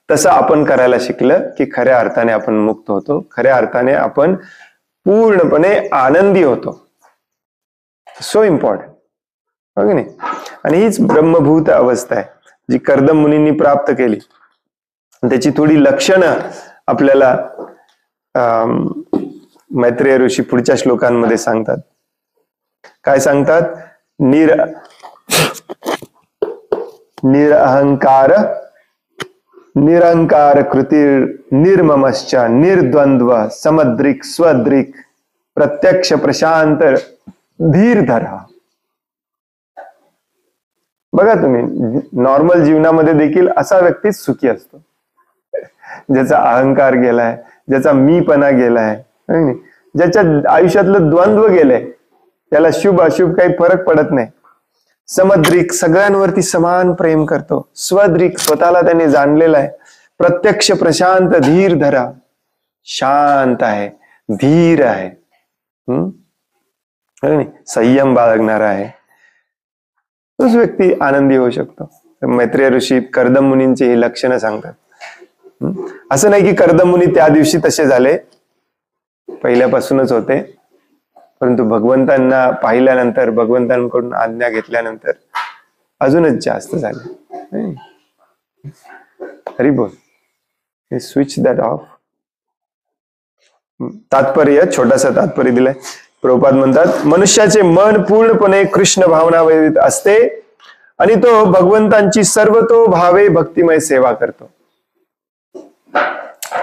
तसं आपण करायला शिकलं की खऱ्या अर्थाने आपण मुक्त होतो, खऱ्या अर्थाने आपण पूर्णपणे आनंदी होतो. सो इम्पॉर्टंट, हो की नाही? आणि हीच ब्रह्मभूत अवस्था आहे जी कर्दम मुनींनी प्राप्त केली. त्याची थोडी लक्षणं आपल्याला मैत्रेय ऋषी पुढच्या श्लोकांमध्ये सांगतात. काय सांगतात? निरअहंकार निरंकार कृतीर निर्ममश्च निर्द्वंद्व समद्रिक स्वद्रिक प्रत्यक्ष प्रशांत धीरधरा. बघा तुम्ही, नॉर्मल जीवनामध्ये देखील असा व्यक्तीच सुखी असतो ज्याचा अहंकार गेलाय, ज्याचा मीपणा गेलाय, ज्याच्या आयुष्यातलं द्वंद्व गेलंय, त्याला शुभ अशुभ काही फरक पडत नाही. समद्रिक, सगळ्यांवरती समान प्रेम करतो. स्वद्रिक, स्वतःला त्याने जाणलेला आहे. प्रत्यक्ष प्रशांत धीरधरा, शांत आहे, धीर आहे, संयम बाळगणारा आहे. तोच व्यक्ती आनंदी होऊ शकतो. मैत्रेय ऋषी कर्दम मुनींची ही लक्षणं सांगतात. असं नाही की कर्दम मुनी त्या दिवशी तसे झाले, पहिल्यापासूनच होते, परंतु भगवंतांना पाहिल्यानंतर, भगवंतांकडून आज्ञा घेतल्यानंतर अजूनच जास्त झाले. हरी बोल. Switch that of. तात्पर्य, छोटासा तात्पर्य दिलाय. प्रभुपाद म्हणतात, मनुष्याचे मन पूर्णपणे कृष्ण भावनावेदित असते आणि तो भगवंतांची सर्वतोभावे भक्तिमय सेवा करतो.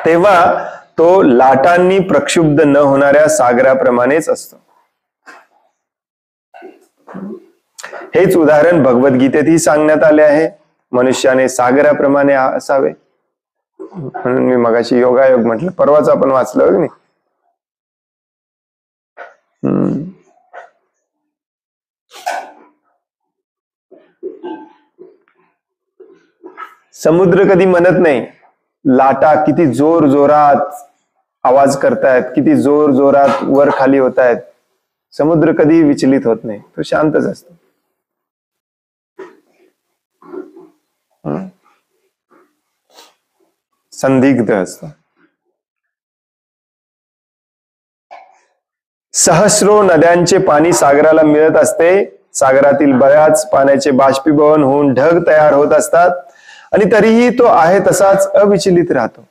तेव्हा तो लाटांनी प्रक्षुब्ध न होणाऱ्या सागराप्रमाणेच असतो. हेच उदाहरण भगवद्गीतेतही सांगण्यात आले आहे. मनुष्याने सागराप्रमाणे असावे. म्हणून मी मगाशी योगायोग म्हटलं, परवाच आपण वाचलं की नाही. समुद्र कधी म्हणत नाही लाटा किती जोर जोरात आवाज करतायत, किती जोर जोरात वर खाली होत आहेत. समुद्र कधी विचलित होत नाही, तो शांतच असतो. संदिग्ध असतो. सहस्रो नद्यांचे पाणी सागराला मिळत असते. सागरातील बऱ्याच पाण्याचे बाष्पीभवन होऊन ढग तयार होत असतात आणि तरीही तो आहे तसाच अविचलित राहतो.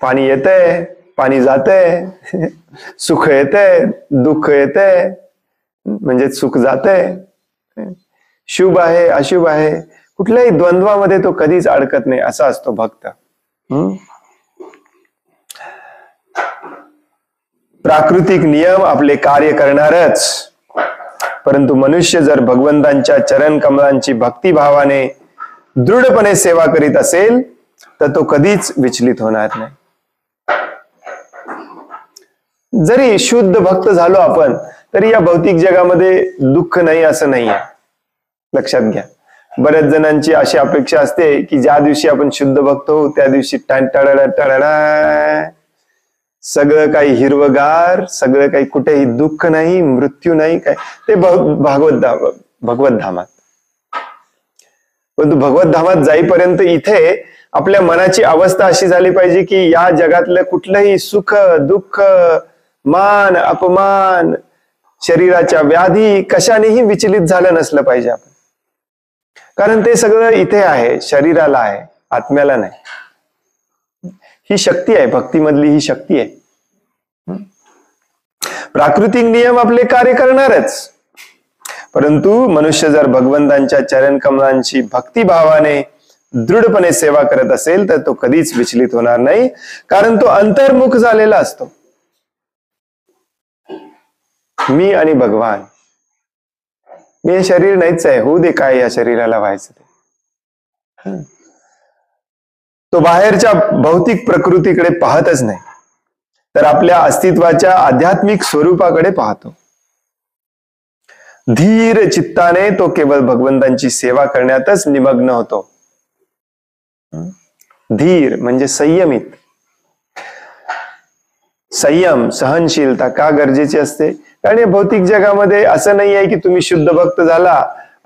पाणी येतंय, पाणी जातंय, सुख येतंय, दुःख येतंय, म्हणजे सुख जातंय, शुभ आहे अशुभ आहे, कुठल्याही द्वंद्वामध्ये तो कधीच अडकत नाही. असा असतो भक्त. प्राकृतिक नियम आपले कार्य करणारच, परंतु मनुष्य जर भगवंतांच्या चरण कमलांची भक्तिभावाने दृढपणे सेवा करीत असेल तर तो कधीच विचलित होणार नाही. जरी शुद्ध भक्त झालो आपण तरी या भौतिक जगामध्ये दुःख नाही असं नाही आहे. लक्षात घ्या. बऱ्याच जणांची अशी अपेक्षा असते की ज्या दिवशी आपण शुद्ध भक्त होऊ त्या दिवशी सगळं काही हिरवगार, सगळं काही, कुठेही दुःख नाही, मृत्यू नाही, काय ते भगवत धामात. परंतु भगवत धामात जाईपर्यंत इथे आपल्या मनाची अवस्था अशी झाली पाहिजे की या जगातलं कुठलंही सुख दुःख मान अपमान शरीराच्या व्याधी कशानेही विचलित झालं नसलं पाहिजे आपण. कारण ते सगळं इथे आहे, शरीराला आहे, आत्म्याला नाही. ही शक्ती आहे, भक्तीमधली ही शक्ती आहे. प्राकृतिक नियम आपले कार्य करणारच, परंतु मनुष्य जर भगवंतांच्या चरण कमलांची भक्तिभावाने दृढपणे सेवा करत असेल तर तो कधीच विचलित होणार नाही, कारण तो अंतर्मुख झालेला असतो. मी आणि भगवान, मी हे शरीर नाहीच आहे, होऊ दे काय या शरीराला व्हायचं ते. तो बाहेरच्या भौतिक प्रकृतीकडे पाहतच नाही, तर आपल्या अस्तित्वाच्या आध्यात्मिक स्वरूपाकडे पाहतो. धीर चित्ताने तो केवळ भगवंतांची सेवा करण्यातच निमग्न होतो. धीर म्हणजे संयमित. संयम, सहनशीलता का गरजेची असते? कारण या भौतिक जगामध्ये असं नाही आहे की तुम्ही शुद्ध भक्त झाला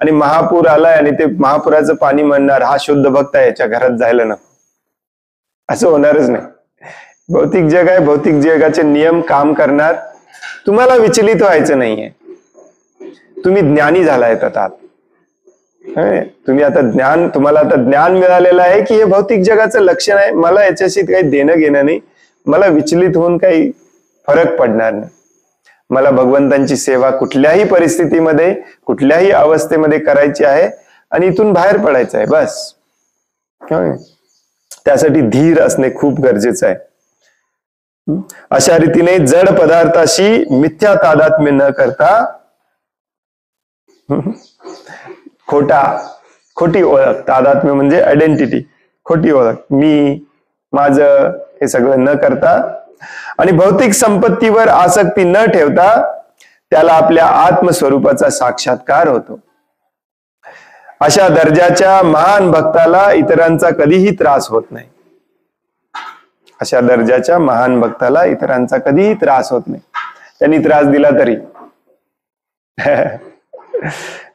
आणि महापूर आलाय आणि ते महापुराचं पाणी म्हणणार हा शुद्ध भक्त आहे, याच्या घरात जायला नको. असं होणारच नाही. भौतिक जग आहे, भौतिक जगाचे नियम काम करणार. तुम्हाला विचलित व्हायचं नाहीये. तुम्ही ज्ञानी झालाय आता. तुम्हाला आता ज्ञान मिळालेलं आहे की हे भौतिक जगाचं लक्षण आहे, मला याच्याशी काही देणं घेणं नाही, मला विचलित होऊन काही फरक पडणार नाही. मला भगवंतांची सेवा कुठल्याही परिस्थितीमध्ये, कुठल्याही अवस्थेमध्ये करायची आहे आणि इथून बाहेर पडायचं आहे, बस. त्यासाठी धीर असणे खूप गरजेचं आहे. अशा रीतीने जड पदार्थाशी मिथ्या तादात्म्य न करता खोटी ओळख, तादात्म्य म्हणजे आयडेंटिटी, खोटी ओळख, मी, माझं, हे सगळं न करता आणि भौतिक संपत्तीवर आसक्ती न ठेवता त्याला आपल्या आत्मस्वरूपाचा साक्षात्कार होतो. अशा दर्जाच्या महान भक्ताला इतरांचा कधीही त्रास होत नाही. अशा दर्जाच्या महान भक्ताला इतरांचा कधीही त्रास होत नाही, त्यांनी त्रास दिला तरी.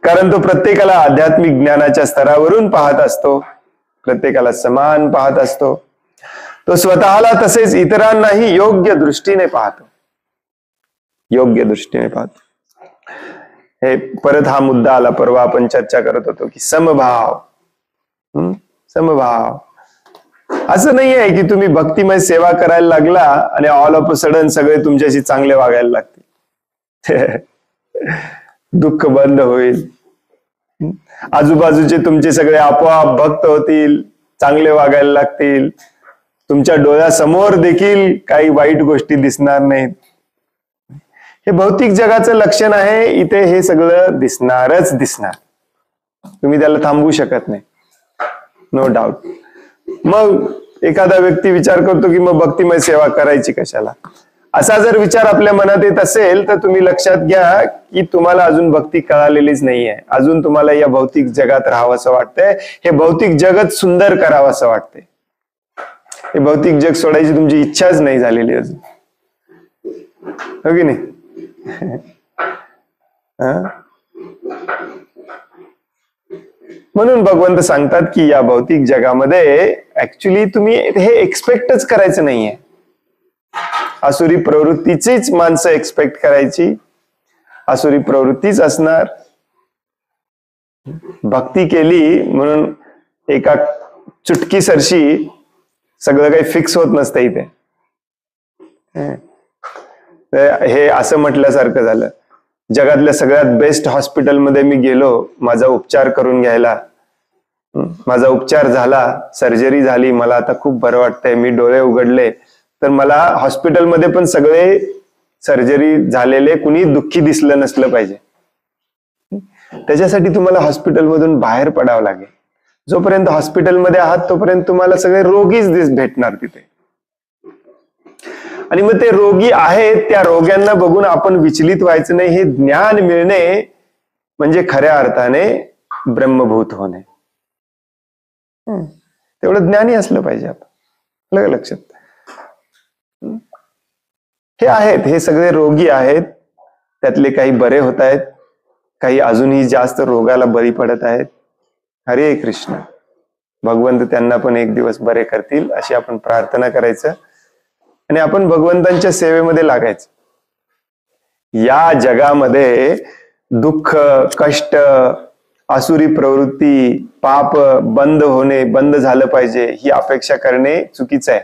कारण तो प्रत्येकाला आध्यात्मिक ज्ञानाच्या स्तरावरून पाहत असतो, प्रत्येकाला समान पाहत असतो. तो स्वतःला तसेच इतरांनाही योग्य दृष्टीने पाहतो, योग्य दृष्टीने पाहतो. हे परत हा मुद्दा आला, परवा आपण चर्चा करत होतो की समभाव. समभाव असं नाही आहे की तुम्ही भक्तिमय सेवा करायला लागला आणि ऑल ऑफ अ सडन सगळे तुमच्याशी चांगले वागायला लागतील. दुःख बंद होईल, आजूबाजूचे तुमचे सगळे आपोआप भक्त होतील, चांगले वागायला लागतील, तुमच्या डोळ्यासमोर देखील काही वाईट गोष्टी दिसणार नाहीत. हे भौतिक जगाचं लक्षण आहे. इथे हे सगळं दिसणारच दिसणार, तुम्ही त्याला थांबवू शकत नाही, नो डाऊट. मग एखादा व्यक्ती विचार करतो की मग भक्तिमय सेवा करायची कशाला, असा जर विचार आपल्या मनात येत असेल तर तुम्ही लक्षात घ्या की तुम्हाला अजून भक्ती कळालेलीच नाहीये. अजून तुम्हाला या भौतिक जगात राहावंसं वाटतंय, हे भौतिक जगत सुंदर करावंसं वाटतंय. हे भौतिक जग सोडायची तुमची इच्छाच नाही झालेली अजून, हो की नाही? म्हणून भगवंत सांगतात की या भौतिक जगामध्ये ऍक्च्युली तुम्ही हे एक्सपेक्टच करायचं नाहीये. आसुरी प्रवृत्तीचीच माणसं एक्सपेक्ट करायची, आसुरी प्रवृत्तीच असणार. भक्ती केली म्हणून एका चुटकी सरशी सगळं काही फिक्स होत नसतं इथे. हे असं म्हटल्यासारखं झालं, जगातल्या सगळ्यात बेस्ट हॉस्पिटलमध्ये मी गेलो माझा उपचार करून घ्यायला, माझा उपचार झाला, सर्जरी झाली, मला आता खूप बरं वाटतंय, मी डोळे उघडले तर मला हॉस्पिटलमध्ये पण सगळे सर्जरी झालेले कुणी दुःखी दिसलं नसलं पाहिजे. त्याच्यासाठी तुम्हाला हॉस्पिटलमधून बाहेर पडावं लागेल. जोपर्यंत हॉस्पिटलमध्ये आहात तोपर्यंत तुम्हाला सगळे रोगीच भेटणार तिथे. आणि मग ते रोगी आहेत, त्या रोग्यांना बघून आपण विचलित व्हायचं नाही. हे ज्ञान मिळणे म्हणजे खऱ्या अर्थाने ब्रह्मभूत होणे. तेवढं ज्ञानी असलं पाहिजे आपण, लक्षात. हे आहेत, हे सगळे रोगी आहेत, त्यातले काही बरे होत आहेत, काही अजूनही जास्त रोगाला बळी पडत आहेत. हरे कृष्ण. भगवंत त्यांना पण एक दिवस बरे करतील अशी आपण प्रार्थना करायचं आणि आपण भगवंतांच्या सेवेमध्ये लागायचं. या जगामध्ये दुःख, कष्ट, आसुरी प्रवृत्ती, पाप बंद झालं पाहिजे ही अपेक्षा करणे चुकीचं आहे.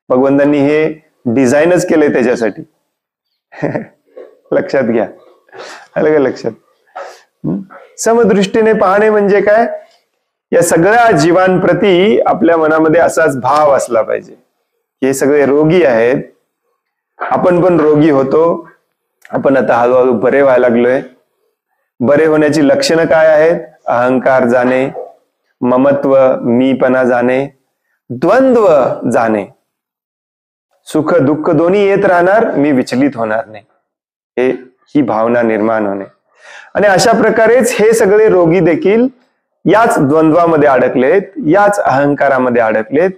भगवंतांनी हे डिझाईनच केलंय त्याच्यासाठी. लक्षात घ्या. आलं का लक्षात? समदृष्टीने पाहणे म्हणजे काय? या सगळ्या जीवांप्रती आपल्या मनामध्ये असाच भाव असला पाहिजे. हे सगळे रोगी आहेत, आपण पण रोगी होतो. आपण आता हळूहळू बरे व्हायला लागलोय. बरे होण्याची लक्षणं काय आहेत? अहंकार जाणे, ममत्व, मीपणा जाणे, द्वंद्व जाणे. सुख दुःख दोन्ही येत राहणार, मी विचलित होणार नाही, ही भावना निर्माण होणे. आणि अशा प्रकारेच हे सगळे रोगी देखील याच द्वंद्वामध्ये अडकलेत, याच अहंकारामध्ये अडकलेत,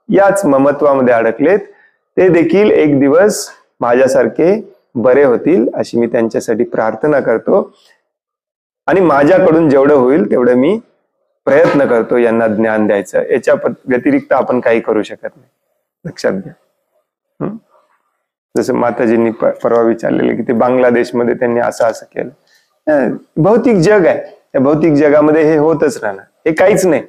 याच ममत्वामध्ये अडकलेत. ते देखील एक दिवस माझ्यासारखे बरे होतील अशी मी त्यांच्यासाठी प्रार्थना करतो. आणि माझ्याकडून जेवढं होईल तेवढं मी प्रयत्न करतो यांना ज्ञान द्यायचं. याच्या व्यतिरिक्त आपण काही करू शकत नाही. लक्षात घ्या. जसं माताजींनी परवा विचारलेलं की ते बांगलादेशमध्ये त्यांनी असं केलं. भौतिक जग आहे, त्या भौतिक जगामध्ये हे होतच राहणार, हे काहीच नाही.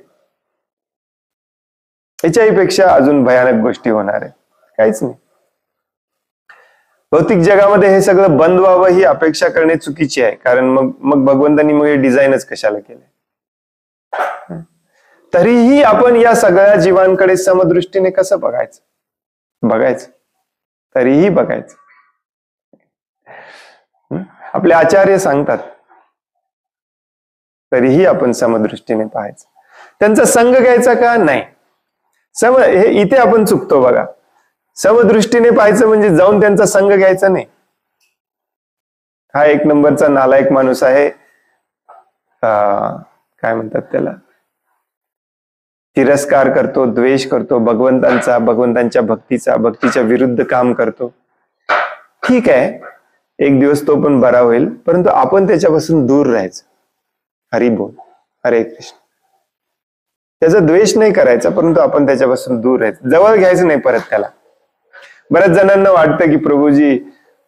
याच्याही पेक्षा अजून भयानक गोष्टी होणार आहेत. काहीच नाही. भौतिक जगामध्ये हे सगळं बंद व्हावं ही अपेक्षा करणे चुकीची आहे. कारण मग भगवंतांनी मग हे डिझाईनच कशाला केले? तरीही आपण या सगळ्या जीवांकडे समदृष्टीने कसं बघायचं? तरीही बघायचं. आपले आचार्य सांगतात तरीही आपण समदृष्टीने पाहायचं. त्यांचा संग घ्यायचा का? नाही. हे इथे आपण चुकतो बघा. समदृष्टीने पाहायचं म्हणजे जाऊन त्यांचा संग घ्यायचा नाही. हा एक नंबरचा नालायक माणूस आहे. काय म्हणतात त्याला? तिरस्कार करतो, द्वेष करतो भगवंतांचा, भगवंतांच्या भक्तीच्या विरुद्ध काम करतो. ठीक आहे, एक दिवस तो पण बरा होईल, परंतु आपण त्याच्यापासून दूर राहायचं. हरी बोल, हरे कृष्ण. त्याचा द्वेष नाही करायचा, परंतु आपण त्याच्यापासून दूर राहायचं. जवळ घ्यायचं नाही परत त्याला. बऱ्याच जणांना वाटतं की प्रभूजी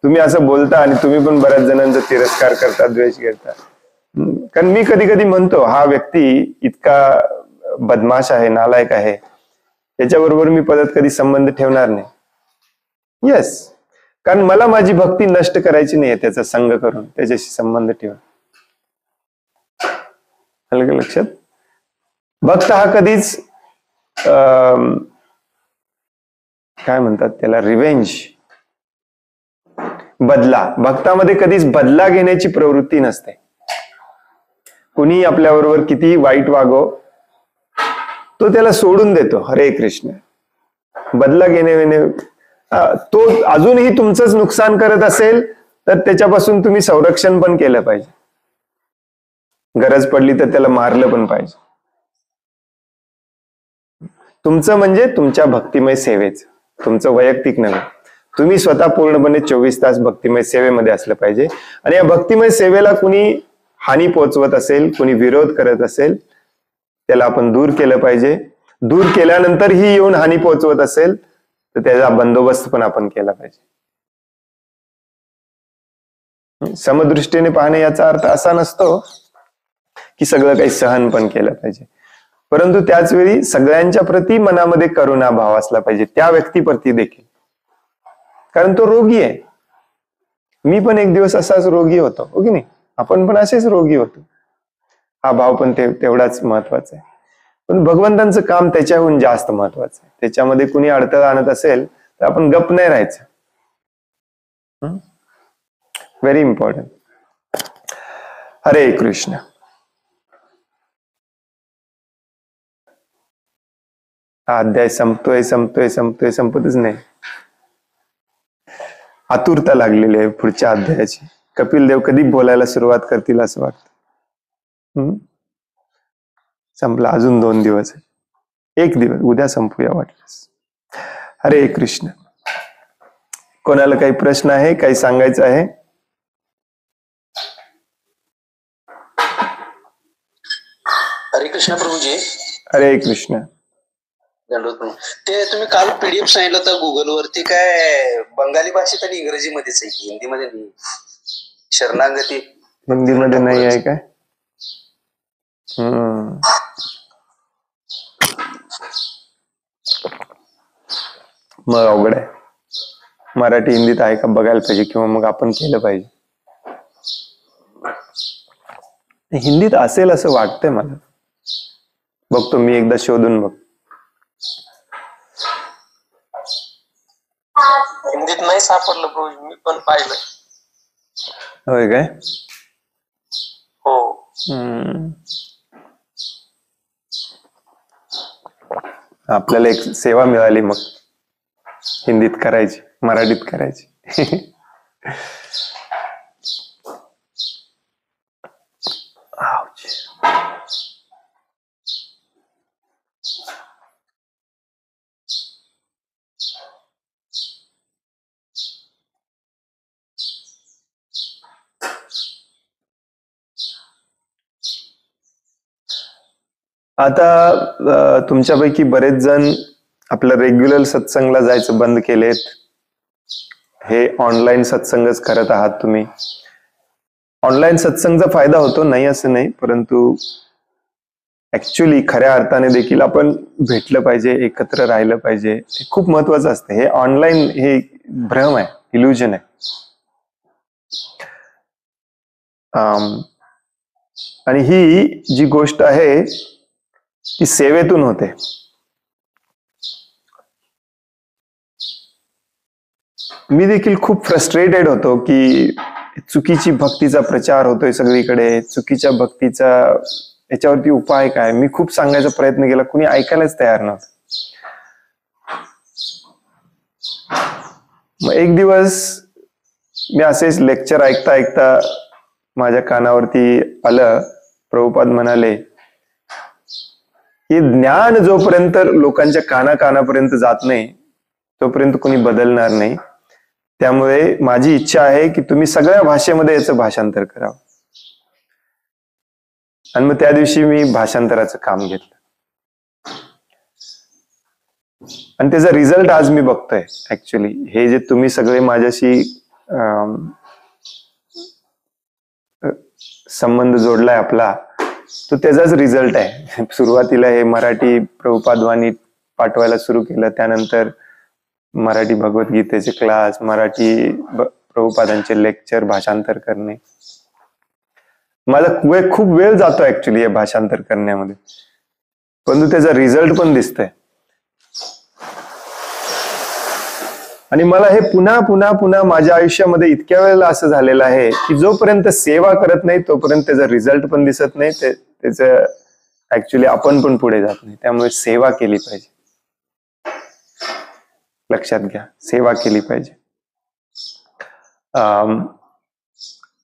तुम्ही असं बोलता आणि तुम्ही पण बऱ्याच जणांचा तिरस्कार करता, द्वेष करता. कारण मी कधी कधी म्हणतो हा व्यक्ती इतका बदमाश आहे, नालायक आहे, त्याच्याबरोबर मी परत कधी संबंध ठेवणार नाही. येस, कारण मला माझी भक्ती नष्ट करायची नाहीये त्याचा संग करून, त्याच्याशी संबंध ठेवून. आलं का लक्षात? भक्त हा कधीच काय म्हणतात त्याला, रिव्हेंज, बदला, भक्तामध्ये कधीच बदला घेण्याची प्रवृत्ती नसते. कुणी आपल्याबरोबर कितीही वाईट वागो, तो त्याला सोडून देतो. हरे कृष्ण. बदला घेणे, तो अजूनही तुमचंच नुकसान करत असेल तर त्याच्यापासून तुम्ही संरक्षण पण केलं पाहिजे. गरज पडली तर त्याला मारलं पण पाहिजे. तुमचं म्हणजे तुमच्या भक्तिमय सेवेचं, तुमचं वैयक्तिक नव्हे. तुम्ही स्वतः पूर्णपणे 24 तास भक्तिमय सेवेमध्ये असलं पाहिजे. आणि या भक्तिमय सेवेला कुणी हानी पोचवत असेल, कुणी विरोध करत असेल, त्याला आपण दूर केलं पाहिजे. दूर केल्यानंतरही येऊन हानी पोचवत असेल तर त्याचा बंदोबस्त पण आपण केला पाहिजे. समदृष्टीने पाहणे याचा अर्थ असा नसतो की सगळं काही सहन पण केलं पाहिजे, परंतु त्याच वेळी सगळ्यांच्या प्रती मनामध्ये करुणा भाव असला पाहिजे, त्या व्यक्तीप्रती देखील. कारण तो रोगी आहे. मी पण एक दिवस असाच रोगी होतो, हो की नाही? आपण पण असेच रोगी होतो. हा भाव पण तेवढाच महत्वाचा आहे. पण भगवंतांचं काम त्याच्याहून जास्त महत्वाचं आहे. त्याच्यामध्ये कुणी अडथळा आणत असेल तर आपण गप नाही राहायचं. Very important. हरे कृष्ण. हा अध्याय संपतच नाही. आतुरता लागलेली आहे पुढच्या अध्यायाची. कपिल देव कधी बोलायला सुरुवात करतील असं वाटतं. संपला, अजून 2 दिवस आहे. 1 दिवस, उद्या संपूया वाटल्यास. हरे कृष्ण. कोणाला काही प्रश्न आहे, काही सांगायचं आहे? हरे कृष्ण प्रभूजी. हरे कृष्ण. दंडवत प्रणाम. ते तुम्ही काल PDF सांगितलं होतं गुगलवरती, काय बंगाली भाषेत आणि इंग्रजीमध्येच आहे की हिंदीमध्ये नाही? शरणागती हिंदीमध्ये नाही आहे काय? मग अवघड आहे. मराठी हिंदीत आहे का बघायला पाहिजे, किंवा मग आपण केलं पाहिजे. हिंदीत असेल असं वाटतंय मला. बघतो मी एकदा शोधून बघ. हिंदीत नाही सापडलं प्रभू, मी पण पाहिलं. होय काय? हो. आपल्याला एक सेवा मिळाली मग, हिंदीत करायची, मराठीत करायची. आता तुमच्यापैकी बरेच जण आपलं रेग्युलर सत्संगला जायचं बंद केलेत. हे ऑनलाईन सत्संगच करत आहात तुम्ही. ऑनलाईन सत्संगचा फायदा होतो, नाही असं नाही, परंतु ऍक्च्युली खऱ्या अर्थाने देखील आपण भेटलं पाहिजे, एकत्र राहिलं पाहिजे. हे खूप महत्वाचं असतं. हे ऑनलाईन हे भ्रम आहे, इल्युजन आहे. आणि ही जी गोष्ट आहे ती सेवेतून होते. मी देखील खूप फ्रस्ट्रेटेड होतो की चुकीची भक्तीचा प्रचार होतोय सगळीकडे. चुकीच्या भक्तीचा याच्यावरती उपाय काय? मी खूप सांगायचा प्रयत्न केला, कुणी ऐकायलाच तयार नव्हतं. मग एक दिवस मी असेच लेक्चर ऐकता ऐकता माझ्या कानावरती आलं. प्रभुपाद म्हणाले की ज्ञान जोपर्यंत लोकांच्या कानापर्यंत जात नाही तोपर्यंत कोणी बदलणार नाही. त्यामुळे माझी इच्छा आहे की तुम्ही सगळ्या भाषेमध्ये याचं भाषांतर करावं. आणि मग त्या दिवशी मी भाषांतराचं काम घेतलं आणि त्याचा रिझल्ट आज मी बघतोय. ऍक्च्युली हे जे तुम्ही सगळे माझ्याशी संबंध जोडलाय आपला, तो त्याचाच रिझल्ट आहे. सुरुवातीला हे मराठी प्रभुपादवानी पाठवायला सुरू केलं, त्यानंतर मराठी भगवद्गीतेचे क्लास, मराठी प्रभुपादांचे लेक्चर भाषांतर करणे. माझा खूप वेळ जातो ऍक्च्युली या भाषांतर करण्यामध्ये, परंतु त्याचा रिझल्ट पण दिसतोय. आणि मला हे पुन्हा पुन्हा पुन्हा माझ्या आयुष्यामध्ये इतक्या वेळेला असं झालेलं आहे की जोपर्यंत सेवा करत नाही तोपर्यंत त्याचा रिझल्ट पण दिसत नाही, त्याचं ऍक्च्युली आपण पण पुढे जात नाही. त्यामुळे सेवा केली पाहिजे. लक्षात घ्या, सेवा केली पाहिजे.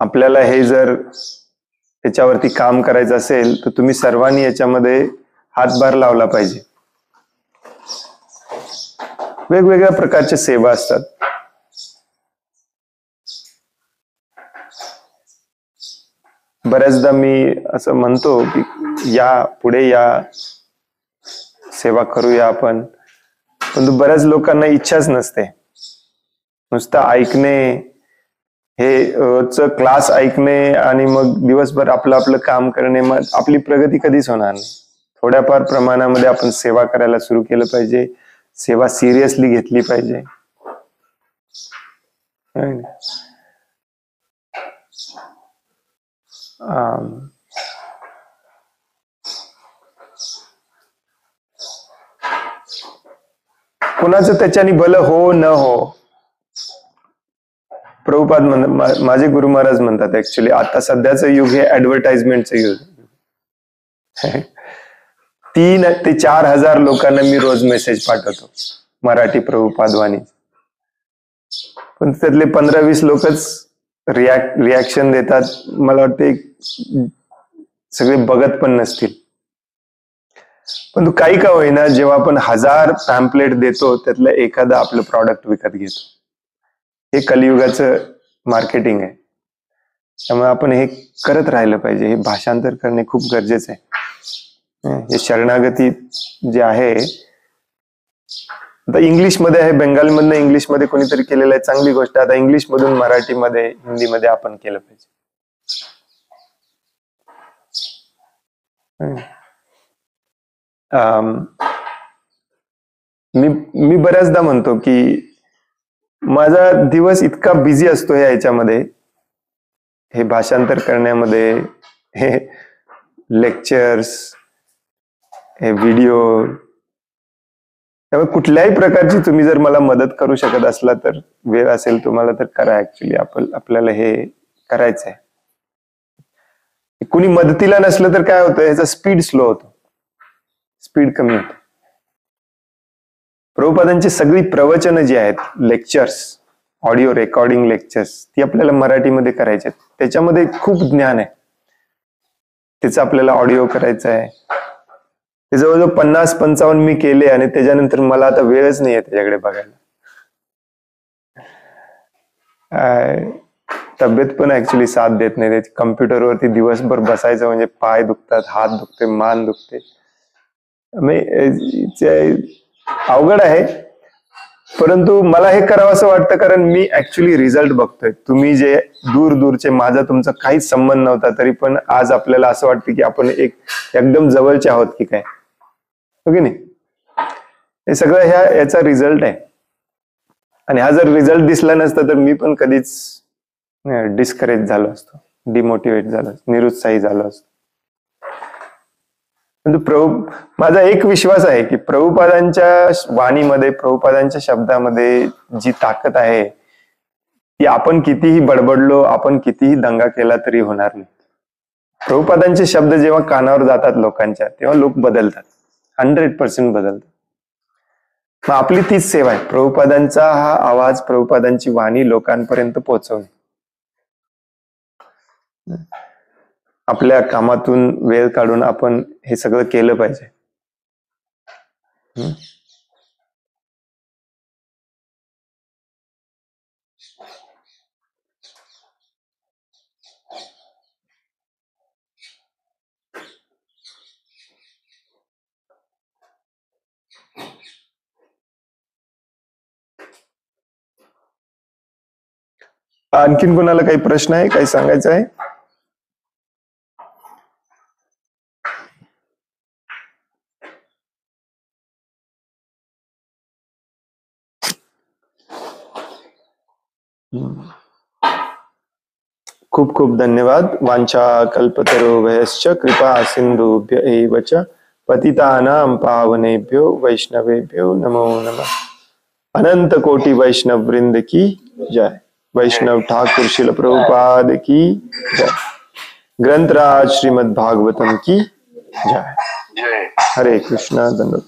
आपल्याला हे जर त्याच्यावरती काम करायचं असेल तर तुम्ही सर्वांनी याच्यामध्ये हातभार लावला पाहिजे. वेगवेगळ्या प्रकारच्या सेवा असतात. बऱ्याचदा मी असं म्हणतो की या पुढे या, सेवा करूया आपण, परंतु बऱ्याच लोकांना इच्छाच नसते. नुसतं ऐकणे, हे रोजचं क्लास ऐकणे आणि मग दिवसभर आपलं आपलं काम करणे, मग आपली प्रगती कधीच होणार नाही. थोड्याफार प्रमाणामध्ये आपण सेवा करायला सुरू केलं पाहिजे. सेवा सिरियसली घेतली पाहिजे. कोणाचं त्याच्याने भलं हो न हो, प्रभुपाद माझे गुरु महाराज म्हणतात ऍक्च्युली आता सध्याचं युग हे ऍडव्हर्टाइजमेंटचं युग. 3 ते 4 हजार लोकांना मी रोज मेसेज पाठवतो मराठी प्रभुपादवाणी, पण त्यातले 15-20 लोकच रिॲक्शन देतात. मला वाटते सगळे बघत पण नसतील. पण काही का होईना, जेव्हा आपण 1000 पॅम्पलेट देतो त्यातलं एखादं आपलं प्रॉडक्ट विकत घेतो. हे कलियुगाचं मार्केटिंग आहे. त्यामुळे आपण हे करत राहिलं पाहिजे. हे भाषांतर करणे खूप गरजेचं आहे. हे शरणागती जे आहे आता इंग्लिशमध्ये आहे, बंगालीमधनं इंग्लिशमध्ये कोणीतरी केलेलं आहे, चांगली गोष्ट. आता इंग्लिशमधून मराठीमध्ये, हिंदीमध्ये आपण केलं पाहिजे. मी बऱ्याचदा म्हणतो की माझा दिवस इतका बिझी असतो याच्यामध्ये, हे भाषांतर करण्यामध्ये, हे लेक्चर्स, हे व्हिडिओ, त्यामुळे कुठल्याही प्रकारची तुम्ही जर मला मदत करू शकत असला तर, वेळ असेल तुम्हाला तर करा. ऍक्च्युली आपल्याला हे करायचं आहे. कुणी मदतीला नसलं तर काय होतं, ह्याचा स्पीड स्लो होतो, स्पीड कमी होतो. प्रभुपादांची सगळी प्रवचनं जी आहेत, लेक्चर्स, ऑडिओ रेकॉर्डिंग लेक्चर्स, ती आपल्याला मराठीमध्ये करायचे आहेत. त्याच्यामध्ये खूप ज्ञान आहे, त्याचं आपल्याला ऑडिओ करायचं आहे. ते जवळजवळ 50-55 मी केले आणि त्याच्यानंतर मला आता वेळच नाही आहे त्याच्याकडे बघायला. तब्येत पण ऍक्च्युली साथ देत नाही. त्याच्या कम्प्युटरवरती दिवसभर बसायचं म्हणजे पाय दुखतात, हात दुखते, मान दुखते. अवघड आहे, परंतु मला हे करावं असं वाटतं कारण मी ऍक्च्युली रिझल्ट बघतोय. तुम्ही जे दूर दूरचे, माझा तुमचा काहीच संबंध नव्हता, तरी पण आज आपल्याला असं वाटतं की आपण एकदम जवळचे आहोत की काय, हो की नाही? हे सगळं याचा रिझल्ट आहे. आणि हा जर रिझल्ट दिसला नसता तर मी पण कधीच डिस्करेज झालो असतो, डिमोटिवेट झालो असतो, निरुत्साही झालो असतो. माझा एक विश्वास आहे की प्रभुपादांच्या वाणीमध्ये, प्रभुपादांच्या शब्दामध्ये जी ताकद आहे ती आपण कितीही बडबडलो, आपण कितीही दंगा केला तरी होणार नाही. प्रभुपादांचे शब्द जेव्हा कानावर जातात लोकांच्या, तेव्हा लोक बदलतात, 100% बदलतात. मग आपली तीच सेवा आहे, प्रभुपादांचा हा आवाज, प्रभुपादांची वाणी लोकांपर्यंत पोहोचवणे. आपल्या कामातून वेळ काढून आपण हे सगळं केलं पाहिजे. आणखीन कोणाला काही प्रश्न आहे, काही सांगायचं आहे? खूप खूप धन्यवाद. वांछा कल्पतरुभ्यश्च कृपा सिंधुभ्य एव च पतितानां पावनेभ्यो वैष्णवेभ्यो नमो नमः. अनंत कोटि वैष्णव वृंद की जय. वैष्णव ठाकुर शिल प्रभुपाद की जय. ग्रंथराज श्रीमद् भागवतम की जय. हरे कृष्णा. धन्यवाद.